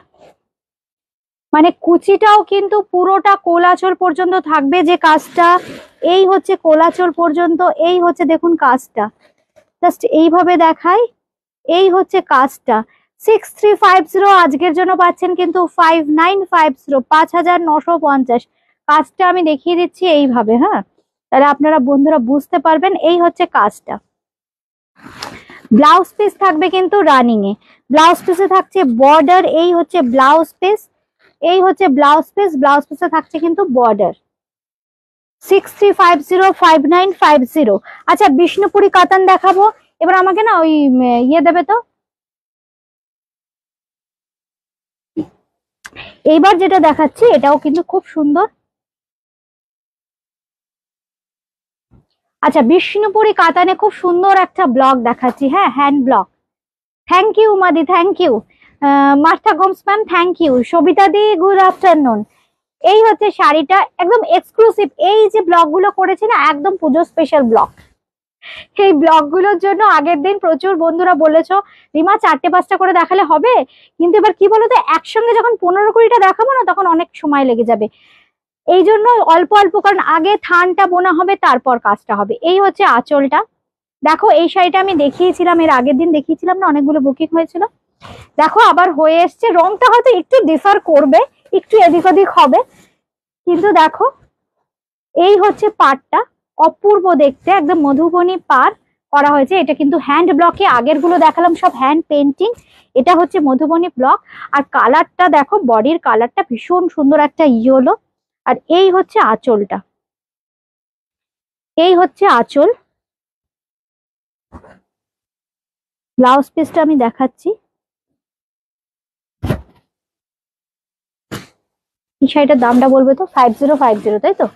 মানে কুচিটাও কিন্তু পুরোটা কোলাচল পর্যন্ত থাকবে যে কাজটা। এই হচ্ছে কোলাচল পর্যন্ত, এই হচ্ছে দেখুন কাজটা, জাস্ট এইভাবে দেখাই। এই হচ্ছে কাজটা। 6350 আজকের জন্য পাচ্ছেন কিন্তু 5950, 5950। কাজটা আমি দেখিয়ে দিচ্ছি এইভাবে, হ্যাঁ, তাহলে আপনারা বন্ধুরা বুঝতে পারবেন। এই হচ্ছে কাজটা। ব্লাউজ পিস থাকবে কিন্তু রানিং এ, ব্লাউজ পিসে থাকছে বর্ডার। এই হচ্ছে ব্লাউজ পিস, এই হচ্ছে ব্লাউজ পিস, ব্লাউজ পিসে থাকছে কিন্তু বর্ডার। 6350, 5950। আচ্ছা বিষ্ণুপুরি কাতান দেখাবো এবার। আমাকে না ওই ইয়ে দেবে তো। এইবার যেটা দেখাচ্ছি এটাও কিন্তু খুব সুন্দর। আচ্ছা বিষ্ণুপুরি কাতানে খুব সুন্দর একটা ব্লক দেখাচ্ছি, হ্যাঁ হ্যান্ড ব্লক। থ্যাংক ইউ মাদি, thank you Martha Gomes ma'am, thank you Sabita দি, গুড আফটারনুন। এই হচ্ছে শাড়িটা একদম এক্সক্লুসিভ। এই যে ব্লগ গুলো করেছি না, একদম পুজো স্পেশাল ব্লগ। এই ব্লগ গুলোর জন্য আগের দিন প্রচুর বন্ধুরা বলেছো রিমা 4টে 5টা করে দেখালে হবে, কিন্তু এবার কি বলতো একসঙ্গে যখন 15-20টা দেখাবো না তখন অনেক সময় লেগে যাবে। এই জন্য অল্প অল্প, কারণ আগে থানটা বোনা হবে তারপর কাজটা হবে। এই হচ্ছে আঁচলটা। দেখো এই শাড়িটা আমি দেখিয়েছিলাম এর আগের দিন, দেখিয়েছিলাম না, অনেকগুলো বুকিং হয়েছিল। দেখো আবার হয়ে এসছে। রংটা হয়তো একটু ডিফার করবে, একটু এদিক ওদিক হবে, কিন্তু দেখো এই হচ্ছে পাড়টা, অপূর্ব দেখতে, একদম মধুবনী পাড় করা হয়েছে। এটা কিন্তু হ্যান্ড ব্লকে, আগের গুলো দেখালাম সব হ্যান্ড পেন্টিং, এটা হচ্ছে মধুবনী ব্লক। আর কালারটা দেখো, বডির কালারটা ভীষণ সুন্দর একটা ইয়েলো। আর এই হচ্ছে আঁচলটা, এই হচ্ছে আঁচল। ব্লাউজ পিসটা আমি দেখাচ্ছি। এই শাড়িটার দামটা বলবে তো 5050, তাই তো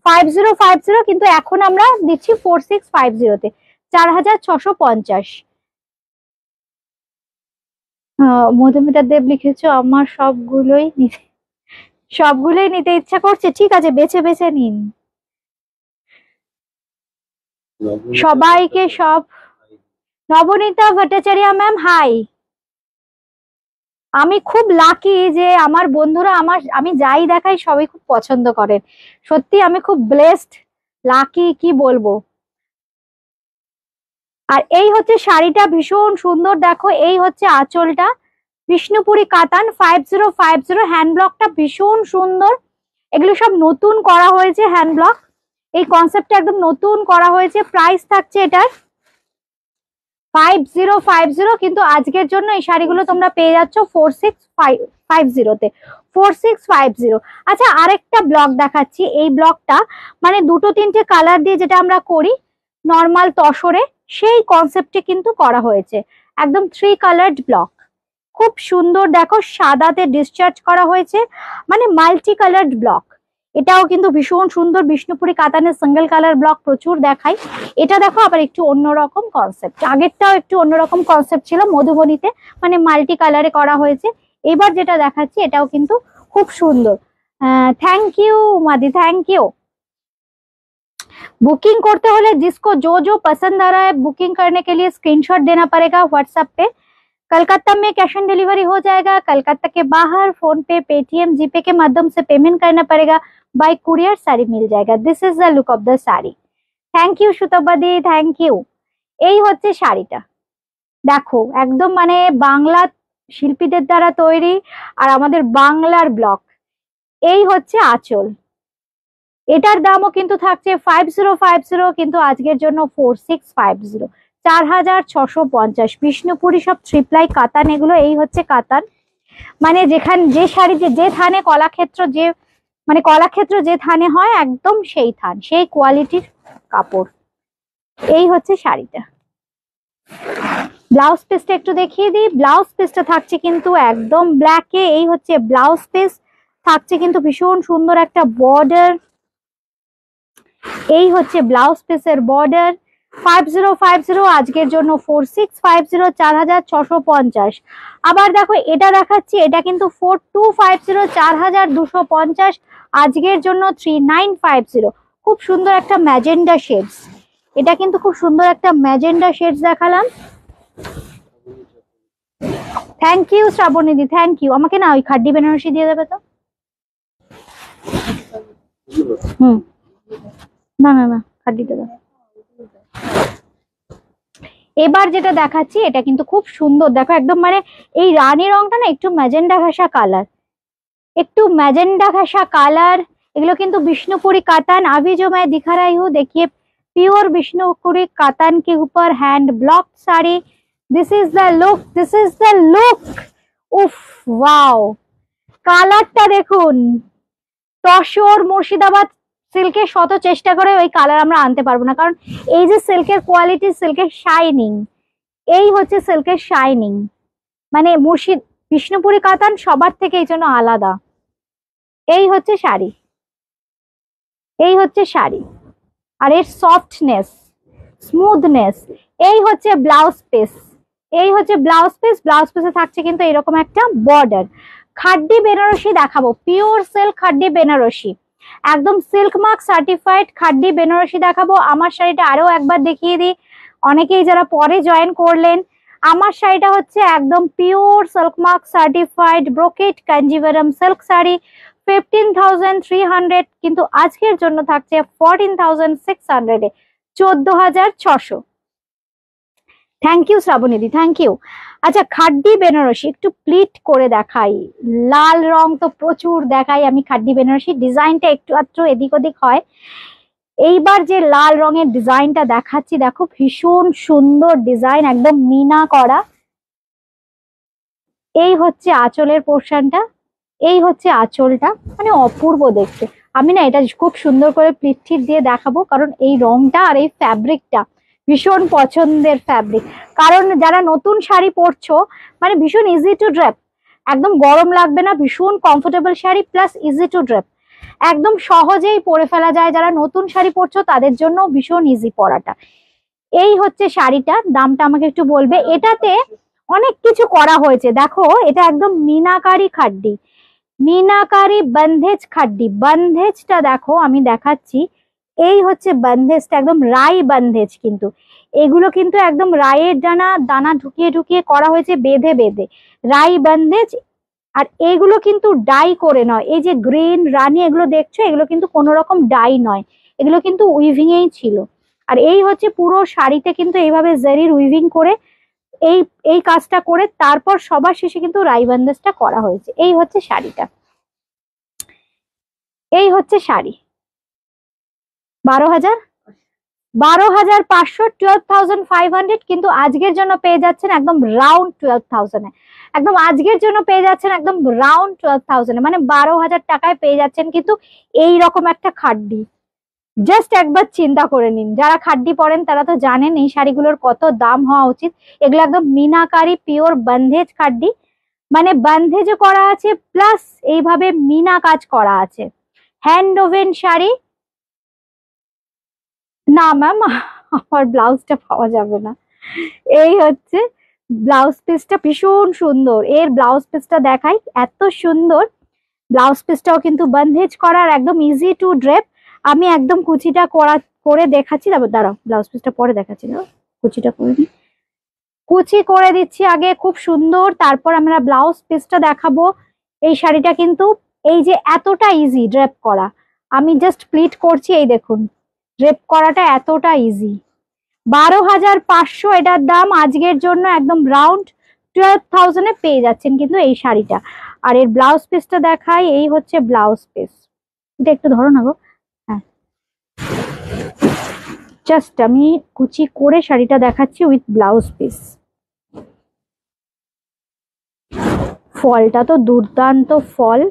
5050, কিন্তু এখন আমরা দিচ্ছি 4650-তে, 4650। মধুমিতা দেব লিখেছো আমার সবগুলোই নিতে ইচ্ছা করছে। ঠিক আছে, বেছে বেছে নিন সবাইকে সব। Nabanita Bhattacharya ma'am hi. আমি খুব লাকি যে আমার বন্ধুরা আমি যাই দেখাই সবাই খুব পছন্দ করেন। সত্যি আমি খুব ব্লেসড, লাকি, কি বলবো। আর এই হচ্ছে শাড়িটা, ভীষণ সুন্দর। দেখো এই হচ্ছে আঁচলটা, বিষ্ণুপুরি কাতান 5050। হ্যান্ড ব্লকটা ভীষণ সুন্দর। এগুলো সব নতুন করা হয়েছে হ্যান্ড ব্লক, এই কনসেপ্টটা একদম নতুন করা হয়েছে। প্রাইস থাকছে এটার 5050, কিন্তু আজকের জন্য এই শাড়িগুলো তোমরা পেয়ে যাচ্ছ 4650-তে, 4650। আচ্ছা আরেকটা ব্লক দেখাচ্ছি। এই ব্লকটা মানে 2-3টে কালার দিয়ে যেটা আমরা করি নর্মাল তসরে, সেই কনসেপ্টে কিন্তু করা হয়েছে। একদম 3 কালার্ড ব্লক, খুব সুন্দর। দেখো সাদাতে ডিসচার্জ করা হয়েছে, মানে মাল্টি কালার্ড ব্লক। এটাও কিন্তু ভীষণ সুন্দর বিষ্ণুপুরি কাতানের সিঙ্গেল কালার ব্লক প্রচুর দেখাই। এটা দেখো আবার একটু অন্যরকম কনসেপ্ট, আগেরটাও একটু অন্যরকম কনসেপ্ট ছিল মধুবনীতে, মানে মাল্টি কালারে করা হয়েছে। এবার যেটা দেখাচ্ছি এটাও কিন্তু খুব সুন্দর। Thank you Modi, thank you. Booking करते होले जिसको जो जो पसंद आ रहा है बुकिंग करने के लिए स्क्रीनशॉट देना पड़ेगा व्हाट्सएप पे। कलकत्ता में कैश ऑन डिलीवरी हो जाएगा, कलकत्ता के बाहर फोन पे, पेटीएम, जीपे के माध्यम से पेमेंट करना पड़ेगा, बाय कुरियर साड़ी मिल जाएगा। This is the look of the sari. Thank you সুতপাদি, थैंक यू। এই হচ্ছে শাড়িটা, দেখো একদম মানে বাংলা শিল্পীদের দ্বারা তৈরি আর আমাদের বাংলার ব্লক। এই হচ্ছে আঁচল, এটার দামও কিন্তু থাকছে 5050, কিন্তু আজকের জন্য 4650, 4650। বিষ্ণুপুরি সব থ্রিপ্লাই কাতান এগুলো। এই হচ্ছে কাতান, মানে যে শাড়িতে যে থানে কলাক্ষেত্র, যে মানে কলাক্ষেত্র যে থানে হয় একদম সেই থান, সেই কোয়ালিটির কাপড়। এই হচ্ছে শাড়িটা। ব্লাউজ পিসটা একটু দেখিয়ে দিই। ব্লাউজ পিসটা থাকছে কিন্তু একদম ব্ল্যাকে। এই হচ্ছে ব্লাউজ পিস, থাকছে কিন্তু ভীষণ সুন্দর একটা বর্ডার। এই হচ্ছে ব্লাউজ পিসের বর্ডার। 5050, আজকের জন্য 4650, 4650। আবার দেখো এটা দেখাচ্ছি, এটা কিন্তু 4250, 4250, আজকের জন্য 3950। খুব সুন্দর একটা ম্যাজেন্ডা শেডস, এটা কিন্তু খুব সুন্দর একটা ম্যাজেন্ডা শেডস দেখালাম। থ্যাংক ইউ শ্রাবণীদি, থ্যাংক ইউ। আমাকে না ওই খাড্ডি বেনারসি দিয়ে দেবে তো। না না না, খাড্ডিটা দাও। এবার যেটা দেখাচ্ছি এটা কিন্তু খুব সুন্দর, দেখো একদম মানে এই রানী রংটা না একটু ম্যাজেন্ডা ঘাসা কালার, একটু ম্যাজেন্ডা घासा কালার। এগুলো কিন্তু বিষ্ণুপুরি কাতান। अभी जो मैं दिखा रही हूँ देखिए प्योर बिष्णुपुरी कातान के ऊपर hand block sari. This is the look, this is the look. उफ वाओ, কালারটা দেখুন। তসর মুর্শিদাবাদ সিল্কের শত চেষ্টা করে ওই কালার আমরা আনতে পারবো না, কারণ এই যে সিল্কের কোয়ালিটি, সিল্কের শাইনিং, এই হচ্ছে সিল্কের শাইনিং, মানে বিষ্ণুপুরি কাতান সবার থেকে এই জন্য আলাদা। এই হচ্ছে শাড়ি, এই হচ্ছে শাড়ি, আর এর সফটনেস, স্মুথনেস। এই হচ্ছে ব্লাউজ পিস, এই হচ্ছে ব্লাউজ পিস। ব্লাউজ পিসে থাকছে কিন্তু এরকম একটা বর্ডার। খাড্ডি বেনারসি দেখাবো, পিওর সিল্ক খাড্ডি বেনারসি, একদম সিল্ক মার্ক সার্টিফাইড খাড্ডি বেনারসি দেখাবো। আমার শাড়িটা আরো একবার দেখিয়ে দিই, অনেকেই যারা পরে জয়েন করলেন। আমার শাড়িটা হচ্ছে একদম pure silk mark certified brocade Kanjivaram silk sari, 15,300, কিন্তু আজকের জন্য থাকছে 14,600 এ, 14,600। থ্যাংক ইউ শ্রাবণীদি, থ্যাংক ইউ। আচ্ছা খাড্ডি বেনারসি একটু প্লিট করে দেখাই, লাল রং তো প্রচুর দেখাই আমি। খাড্ডি বেনারসি ডিজাইনটা একটু আধটু এদিক ওদিক হয়। এইবার যে লাল রঙের ডিজাইনটা দেখাচ্ছি দেখো, ভীষণ সুন্দর ডিজাইন, একদম মিনা করা। এই হচ্ছে আঁচলের পোর্শনটা, এই হচ্ছে আঁচলটা, মানে অপূর্ব দেখতে। আমি না এটা খুব সুন্দর করে প্লিট টিট দিয়ে দেখাবো, কারণ এই রংটা আর এই ফ্যাব্রিকটা ভীষণ পছন্দের ফ্যাব্রিক। কারণ যারা নতুন শাড়ি পরছো, মানে ভীষণ ইজি টু ড্রেপ, একদম গরম লাগবে না, ভীষণ comfortable sari plus easy to drape, একদম সহজেই পরে ফেলা যায়। যারা নতুন শাড়ি পরছো তাদের জন্য ভীষণ ইজি পরাটা। এই হচ্ছে শাড়িটা, দামটা আমাকে একটু বলবে। এটাতে অনেক কিছু করা হয়েছে দেখো, এটা একদম মিনাকারি খাড্ডি, মিনাকারি বন্ধেজ খাড্ডি। বন্ধেজটা দেখো আমি দেখাচ্ছি, এই হচ্ছে বন্ধেজটা, একদম রাই বন্ধেজ। কিন্তু এগুলো কিন্তু একদম রায়ের দানা দানা ঢুকিয়ে ঢুকিয়ে করা হয়েছে, বেঁধে বেঁধে রাই বন্ধেজ। আর এগুলো কিন্তু ডাই করে নয়, এই যে গ্রিন রানী এগুলো দেখছো, এগুলো কিন্তু কোনো রকম ডাই নয়, এগুলো কিন্তু উইভিং এই ছিল। আর এই হচ্ছে পুরো শাড়িতে কিন্তু এইভাবে জারির উইভিং করে এই এই কাজটা করে তারপর সবার শেষে কিন্তু রাই বন্ধেজটা করা হয়েছে। এই হচ্ছে শাড়িটা, এই হচ্ছে শাড়ি। 12,500, 12,500, কিন্তু আজকের জন্য পেয়ে যাচ্ছেন একদম রাউন্ড 12,000 এ, একদম আজকের জন্য পেয়ে যাচ্ছেন একদম রাউন্ড 12,000 এ, মানে 12,000 টাকায় পেয়ে যাচ্ছেন কিন্তু এই রকম একটা খাড্ডি। জাস্ট একবার চিন্তা করে নিন, যারা খাড্ডি পরেন তারা তো জানেন এই শাড়িগুলোর কত দাম হওয়া উচিত। এগুলো একদম মিনাকারি পিওর বন্ধেজ খাড্ডি, মানে বন্ধেজও করা আছে প্লাস এইভাবে মিনা কাজ করা আছে। Hand woven sari. না ম্যাম, আমার ব্লাউজটা পাওয়া যাবে না। এই হচ্ছে ব্লাউজ পিসটা, ভীষণ সুন্দর। এর ব্লাউজ পিসটা দেখাই, এত সুন্দর। ব্লাউজ পিসটাও কিন্তু বন্ধেজ করার, একদম ইজি টু ড্রেপ। আমি একদম কুচিটা করে দেখাচ্ছি, তারপর দাঁড়াও ব্লাউজ পিসটা পরে দেখাচ্ছি। দাও কুচিটা করে নিই, কুচি করে দিচ্ছি আগে, খুব সুন্দর, তারপর আমরা ব্লাউজ পিসটা দেখাবো। এই শাড়িটা কিন্তু এই যে এতটা ইজি ড্রেপ করা, আমি জাস্ট প্লিট করছি, এই দেখুন ড্রেপ করাটা এতটা ইজি। 12,500 এটার দাম। আজকের জন্য একদম রাউন্ড 12,000-এ পেয়ে যাচ্ছেন কিন্তু এই শাড়িটা। আর এর ব্লাউজ পিসটা দেখাই, এই হচ্ছে ব্লাউজ পিস। এটা একটু ধরো না গো। হ্যাঁ, জাস্ট আমি কুচি করে শাড়িটা দেখাচ্ছি উইথ ব্লাউজ পিস। ফলটা তো দুর্দান্ত ফল।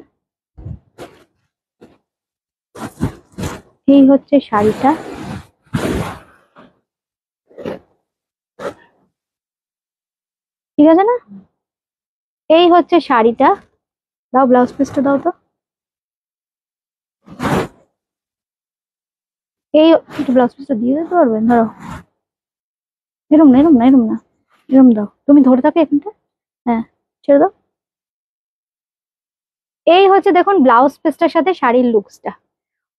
এই হচ্ছে শাড়িটা। ঠিক আছে না? এই হচ্ছে শাড়িটা। দাও ব্লাউজ পিসটা দাও তো। এই একটু ব্লাউজ পিসটা দিয়ে দিতে পারবেন? ধরো, এরম না, এরম না, এরম না, এরম দাও। তুমি ধরে থাকো এখানটা। হ্যাঁ, ছেড়ে দাও। এই হচ্ছে দেখুন ব্লাউজ পিসটার সাথে শাড়ির লুকসটা,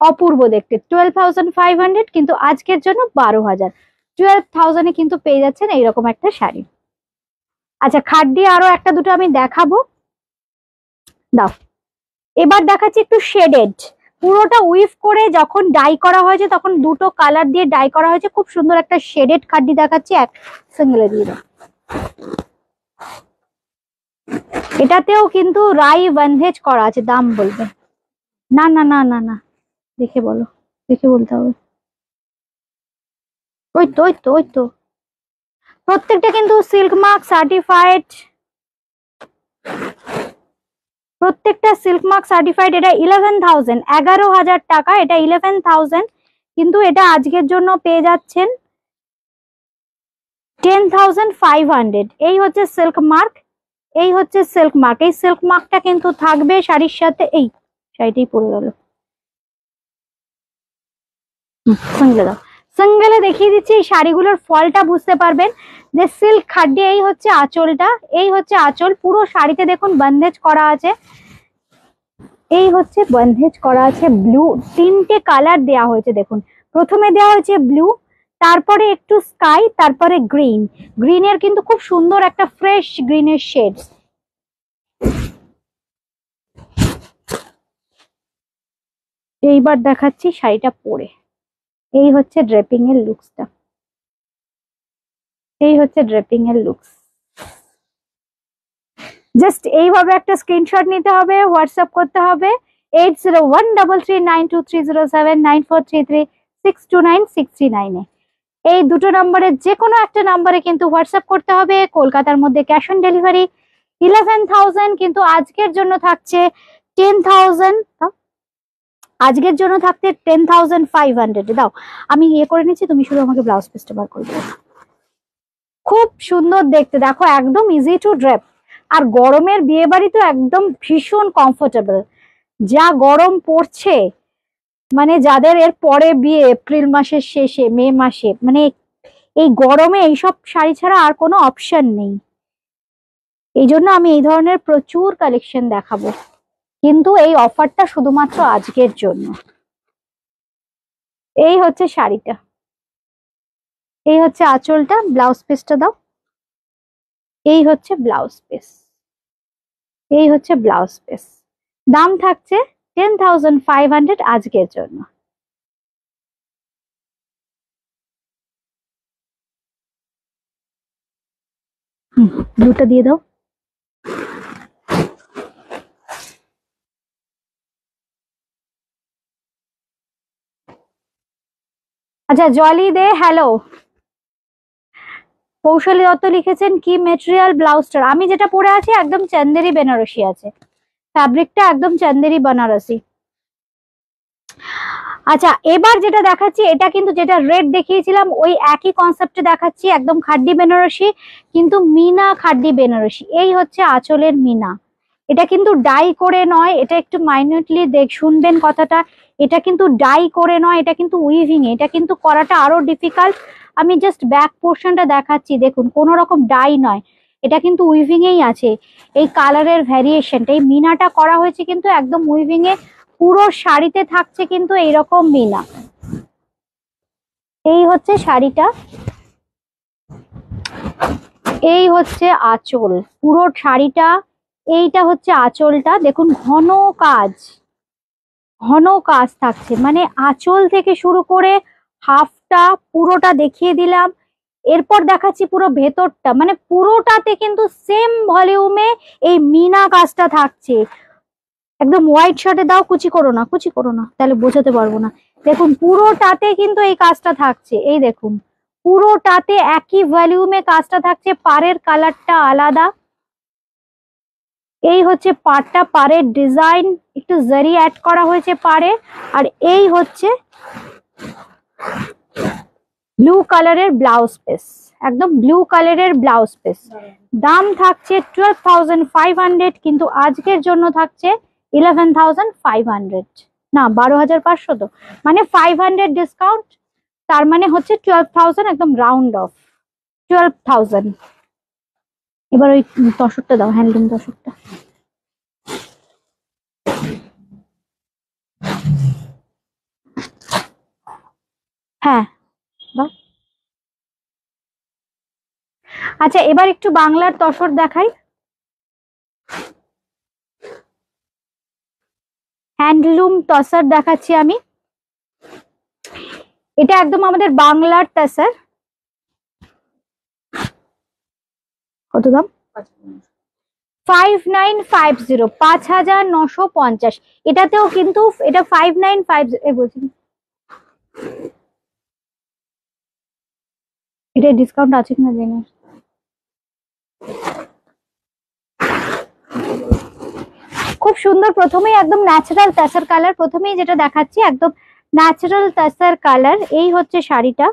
অপূর্ব দেখতে। 12,500, কিন্তু আজকের জন্য 12,000। 12,000-এ কিন্তু পেয়ে যাচ্ছেন এইরকম একটা শাড়ি। আচ্ছা, খাট দিয়ে আরো একটা দুটো আমি দেখাবো। দাও, এবার দেখাচ্ছি একটু শেডেড। পুরোটা উইভ করে যখন ডাই করা হয়েছে, তখন দুটো কালার দিয়ে ডাই করা হয়েছে। খুব সুন্দর একটা শেডেড খাড্ডি দেখাচ্ছি, এক সিঙ্গেলে দিয়ে দাও। এটাতেও কিন্তু রাই বন্ধেজ করা আছে। দাম বলবে? না না না না না, দেখে বলো, দেখে বলতে হবে। ওই তো, ওই তো, ওই তো। প্রত্যেকটা কিন্তু সিল্ক মার্ক সার্টিফাইড, প্রত্যেকটা সিল্ক মার্ক সার্টিফাইড। এটা 11,000, 11,000 টাকা। এটা 11,000, কিন্তু এটা আজকের জন্য পেয়ে যাচ্ছেন 10,500। এই হচ্ছে সিল্ক মার্ক, এই হচ্ছে সিল্ক মার্ক। এই সিল্ক মার্কটা কিন্তু থাকবে শাড়ির সাথে। এই শাড়িটাই পরে গেল, সিঙ্গেলে দাও। সিঙ্গেলে দেখিয়ে দিচ্ছি, এই শাড়িগুলোর ফলটা বুঝতে পারবেন যে সিল্ক খাড্ডি। এই হচ্ছে আঁচলটা, এই হচ্ছে আঁচল। পুরো শাড়িতে দেখুন বন্ধেজ করা আছে, এই হচ্ছে বন্ধেজ করা আছে। ব্লু, তিনটে কালার দেয়া হয়েছে দেখুন। প্রথমে দেওয়া হয়েছে ব্লু, তারপরে একটু স্কাই, তারপরে গ্রিন। গ্রিনের কিন্তু খুব সুন্দর একটা ফ্রেশ গ্রিনের শেড। এইবার দেখাচ্ছি শাড়িটা পরে। এই হচ্ছে ড্রেপিং এর লুকসটা, এই হচ্ছে ড্রেপিং এর লুকস। জাস্ট এইভাবে একটা স্ক্রিনশট নিতে হবে, হোয়াটসঅ্যাপ করতে হবে 801392307943362969-এ। এই দুটো নম্বরে যে কোনো একটা নম্বরে কিন্তু হোয়াটসঅ্যাপ করতে হবে। কলকাতার মধ্যে ক্যাশ অন ডেলিভারি। 11,000, কিন্তু আজকের জন্য থাকছে 10,000। আজকের জন্য থাকতে 10,500 দাও। আমি ইয়ে করে নিচ্ছি, তুমি শুধু আমাকে ব্লাউজ পিসটা বার করে দাও। খুব সুন্দর দেখতে, দেখো একদম ইজি টু ড্রেপ। আর গরমের বিয়ে বাড়ি তো একদম ভীষণ কমফোর্টেবল। যা গরম পড়ছে, মানে যাদের এর পরে বিয়ে এপ্রিল মাসের শেষে, মে মাসে, মানে এই গরমে এইসব শাড়ি ছাড়া আর কোনো অপশন নেই। এই জন্য আমি এই ধরনের প্রচুর কালেকশন দেখাবো, কিন্তু এই অফারটা শুধুমাত্র আজকের জন্য। এই হচ্ছে শাড়িটা, এই হচ্ছে আঁচলটা। ব্লাউজ পিসটা দাও। এই হচ্ছে ব্লাউজ পিস, এই হচ্ছে ব্লাউজ পিস। দাম থাকছে 10,500 আজকের জন্য। ব্লুটা দিয়ে দাও। আচ্ছা, জলি দে হ্যালো। কৌশলী দত্ত লিখেছেন কি মেটেরিয়াল ব্লাউজটার? আমি যেটা পরে আছি একদম চান্দেরি বেনারসি আছে, ফ্যাব্রিকটা একদম চান্দেরি বেনারসি। আচ্ছা, এবার যেটা দেখাচ্ছি, এটা কিন্তু যেটা রেড দেখিয়েছিলাম ওই একই কনসেপ্টে দেখাচ্ছি, একদম খাড্ডি বেনারসি, কিন্তু মিনা খাড্ডি বেনারসি। এই হচ্ছে আঁচলের মিনা, এটা কিন্তু ডাই করে নয়, এটা একটু মাইনিউটলি শুনবেন কথাটা, এটা কিন্তু ডাই করে নয়, এটা কিন্তু উইভিং এ, এটা কিন্তু করাটা আরো ডিফিকাল্ট। আমি জাস্ট ব্যাক পোর্শনটা দেখাচ্ছি, দেখুন কোনো রকম ডাই নয়, এটা কিন্তু উইভিং এই আছে। এই কালারের ভ্যারিয়েশনটা, এই মিনাটা করা হয়েছে কিন্তু একদম উইভিং এ, পুরো শাড়িতে থাকছে কিন্তু এইরকম মিনা। এই হচ্ছে শাড়িটা, এই হচ্ছে আঁচল, পুরো শাড়িটা, এইটা হচ্ছে আঁচলটা, দেখুন ঘন কাজ, ঘন কাজ থাকছে, মানে আঁচল থেকে শুরু করে হাফটা পুরোটা দেখিয়ে দিলাম। এরপর দেখাচ্ছি পুরো ভেতরটা, মানে পুরোটাতে কিন্তু সেম ভলিউমে এই মিনা কাজটা থাকছে। একদম হোয়াইট শার্টে দাও, কুচি করো না, কুচি করো না, তাহলে বোঝাতে পারবো না। দেখুন পুরোটাতে কিন্তু এই কাজটা থাকছে, এই দেখুন পুরোটাতে একই ভলিউমে কাজটা থাকছে, পাড়ের কালারটা আলাদা। এই হচ্ছে পাড়টা, পাড়ের ডিজাইন একটু জারি অ্যাড করা হয়েছে পাড়ে। আর এই হচ্ছে ব্লু কালারের ব্লাউজ পিস, একদম ব্লু কালারের ব্লাউজ পিস। দাম থাকছে 12,500, কিন্তু আজকের জন্য থাকছে 11,500, না 12,500, তো মানে 500 ডিসকাউন্ট, তার মানে হচ্ছে 12,000, একদম রাউন্ড অফ 12,000। এবার ওই তসরটা দাও, হ্যান্ডলুম তসরটা। হ্যাঁ, বাহ। আচ্ছা, এবার একটু বাংলার তসর দেখাই। হ্যান্ডলুম তসর দেখাচ্ছি আমি, এটা একদম আমাদের বাংলার তসর। কত দাম? 5950, 5,950। এটাতেও কিন্তু এটা 5950 বলছি, এটা ডিসকাউন্ট আছে কিনা জানি না। খুব সুন্দর, প্রথমেই একদম ন্যাচারাল তাসার কালার, প্রথমেই যেটা দেখাচ্ছি একদম ন্যাচারাল তাসার কালার। এই হচ্ছে শাড়িটা,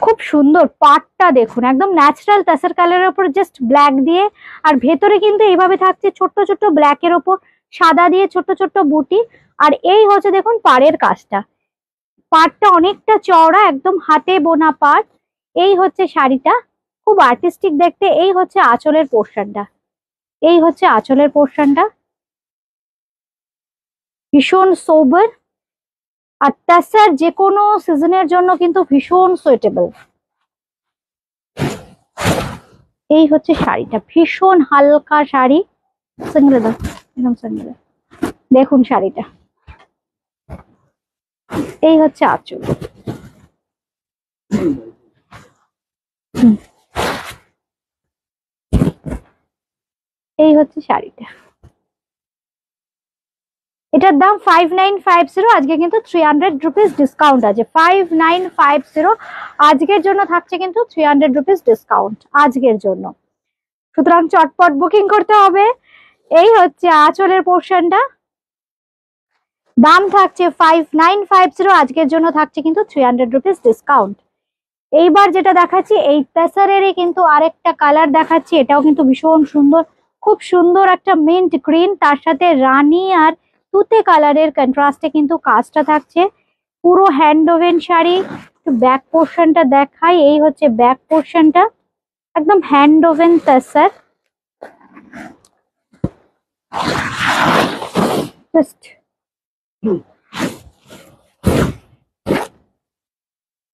খুব সুন্দর, পাটটা দেখুন একদম ন্যাচারাল তাসার কালারের উপর জাস্ট ব্ল্যাক দিয়ে, আর ভেতরে কিন্তু এইভাবে থাকছে ছোট্ট ছোট্ট ব্ল্যাকের ওপর সাদা দিয়ে ছোট্ট ছোট্ট বুটি। আর এই হচ্ছে দেখুন পাড়ের কাজটা, পাটটা অনেকটা চওড়া, একদম হাতে বোনা পাট। এই হচ্ছে শাড়িটা, খুব আর্টিস্টিক দেখতে। এই হচ্ছে আঁচলের পোর্শনটা, এই হচ্ছে আঁচলের পোর্শনটা, ভীষণ সোবার। আর তাছাড়া যে কোনো সিজনের জন্য কিন্তু ভীষণ সুইটেবল। এই হচ্ছে শাড়িটা, ভীষণ হালকা শাড়ি, সিঙ্গেল দাও, এরকম সিঙ্গেল। দেখুন শাড়িটা, এই হচ্ছে আঁচল। এই হচ্ছে শাড়িটা, এটার দাম 5950, আজকে কিন্তু 300 রুপিস ডিসকাউন্ট আছে। 5950 আজকের জন্য থাকছে কিন্তু 300 রুপিস ডিসকাউন্ট আজকের জন্য, সুতরাং চটপট বুকিং করতে হবে। এই হচ্ছে আঁচলের পোর্শনটা, দাম থাকছে 5950, আজকের জন্য থাকছে কিন্তু 300 রুপিস ডিসকাউন্ট। এইবার যেটা দেখাচ্ছি এই তেসারেরই কিন্তু আরেকটা কালার দেখাচ্ছি, এটাও কিন্তু ভীষণ সুন্দর, খুব সুন্দর একটা মিন্ট গ্রিন, তার সাথে রানী আর তুতে কালারের কন্ট্রাস্টে কিন্তু কাজটা থাকছে। পুরো হ্যান্ড ওভেন শাড়ি। ব্যাক পোর্শনটা দেখাই, এই হচ্ছে ব্যাক পোর্শনটা, একদম হ্যান্ড ওভেন তেসার।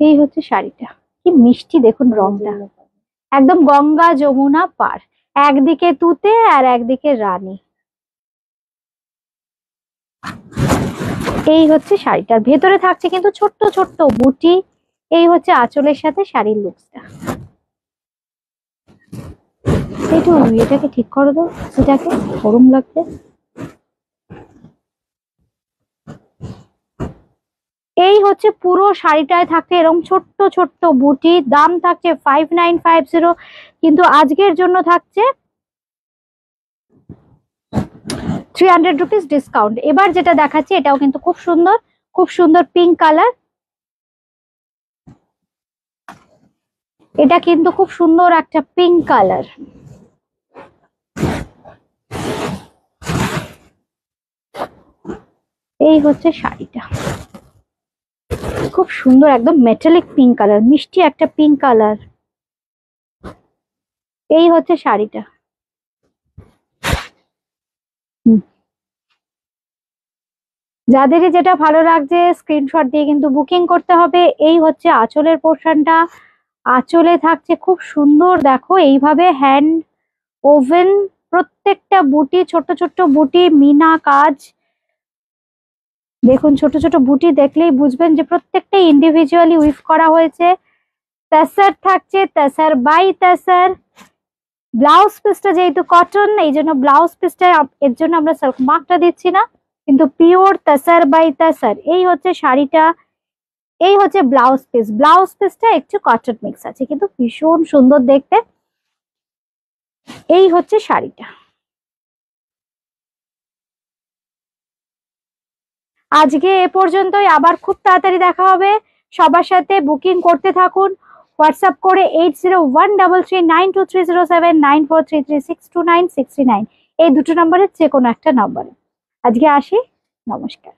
এই হচ্ছে শাড়িটা, কি মিষ্টি দেখুন রংটা, একদম গঙ্গা যমুনা পার, একদিকে তুতে আর একদিকে রানী। এই হচ্ছে শাড়িটার ভেতরে থাকছে কিন্তু ছোট্ট ছোট্ট বুটি। এই হচ্ছে আঁচলের সাথে শাড়ির লুকসটা। একটু এটাকে ঠিক করে দাও, এটাকে গরম লাগছে। এই হচ্ছে পুরো শাড়িটায় থাকছে এরকম ছোট্ট ছোট্ট বুটি, দাম থাকছে 5950, কিন্তু আজকের জন্য থাকছে 300 রুপিস ডিসকাউন্ট। এবার যেটা দেখাচ্ছি এটাও কিন্তু খুব সুন্দর, খুব সুন্দর পিঙ্ক কালার, এটা কিন্তু খুব সুন্দর একটা পিঙ্ক কালার। এই হচ্ছে শাড়িটা, খুব সুন্দর, একদম মেটালিক পিঙ্ক কালার, মিষ্টি একটা পিঙ্ক কালার। এই হচ্ছে শাড়িটা। যাদেরই যেটা ভালো লাগছে স্ক্রিনশট দিয়ে কিন্তু বুকিং করতে হবে। এই হচ্ছে আঁচলের পোর্শনটা, আঁচলে থাকছে খুব সুন্দর, দেখো এইভাবে হ্যান্ড ওভেন, প্রত্যেকটা বুটি ছোট ছোট বুটি, মিনা কাজ। দেখুন ছোট ছোট বুটি দেখলেই বুঝবেন যে প্রত্যেকটা ইন্ডিভিজুয়ালি উইভ করা হয়েছে। তাসার থাকছে, তাসার বাই তাসার। ব্লাউজ পিসটা যেহেতু কটন, এই জন্য ব্লাউজ পিসটা এর জন্য আমরা সেলফ মার্কটা দিচ্ছি না, কিন্তু পিওর তাসার বাই তাসার। এই হচ্ছে শাড়িটা, এই হচ্ছে ব্লাউজ পিস। ব্লাউজ পিসটা একটু কটন মিক্স আছে, কিন্তু ভীষণ সুন্দর দেখতে। এই হচ্ছে শাড়িটা। আজকে এ পর্যন্তই, আবার খুব তাড়াতাড়ি দেখা হবে। সবার সাথে বুকিং করতে থাকুন হোয়াটসঅ্যাপ করে 8013392307, 943362963969, এই দুটো নম্বরের যে কোনো একটা নম্বরে। আজকে আসি, নমস্কার।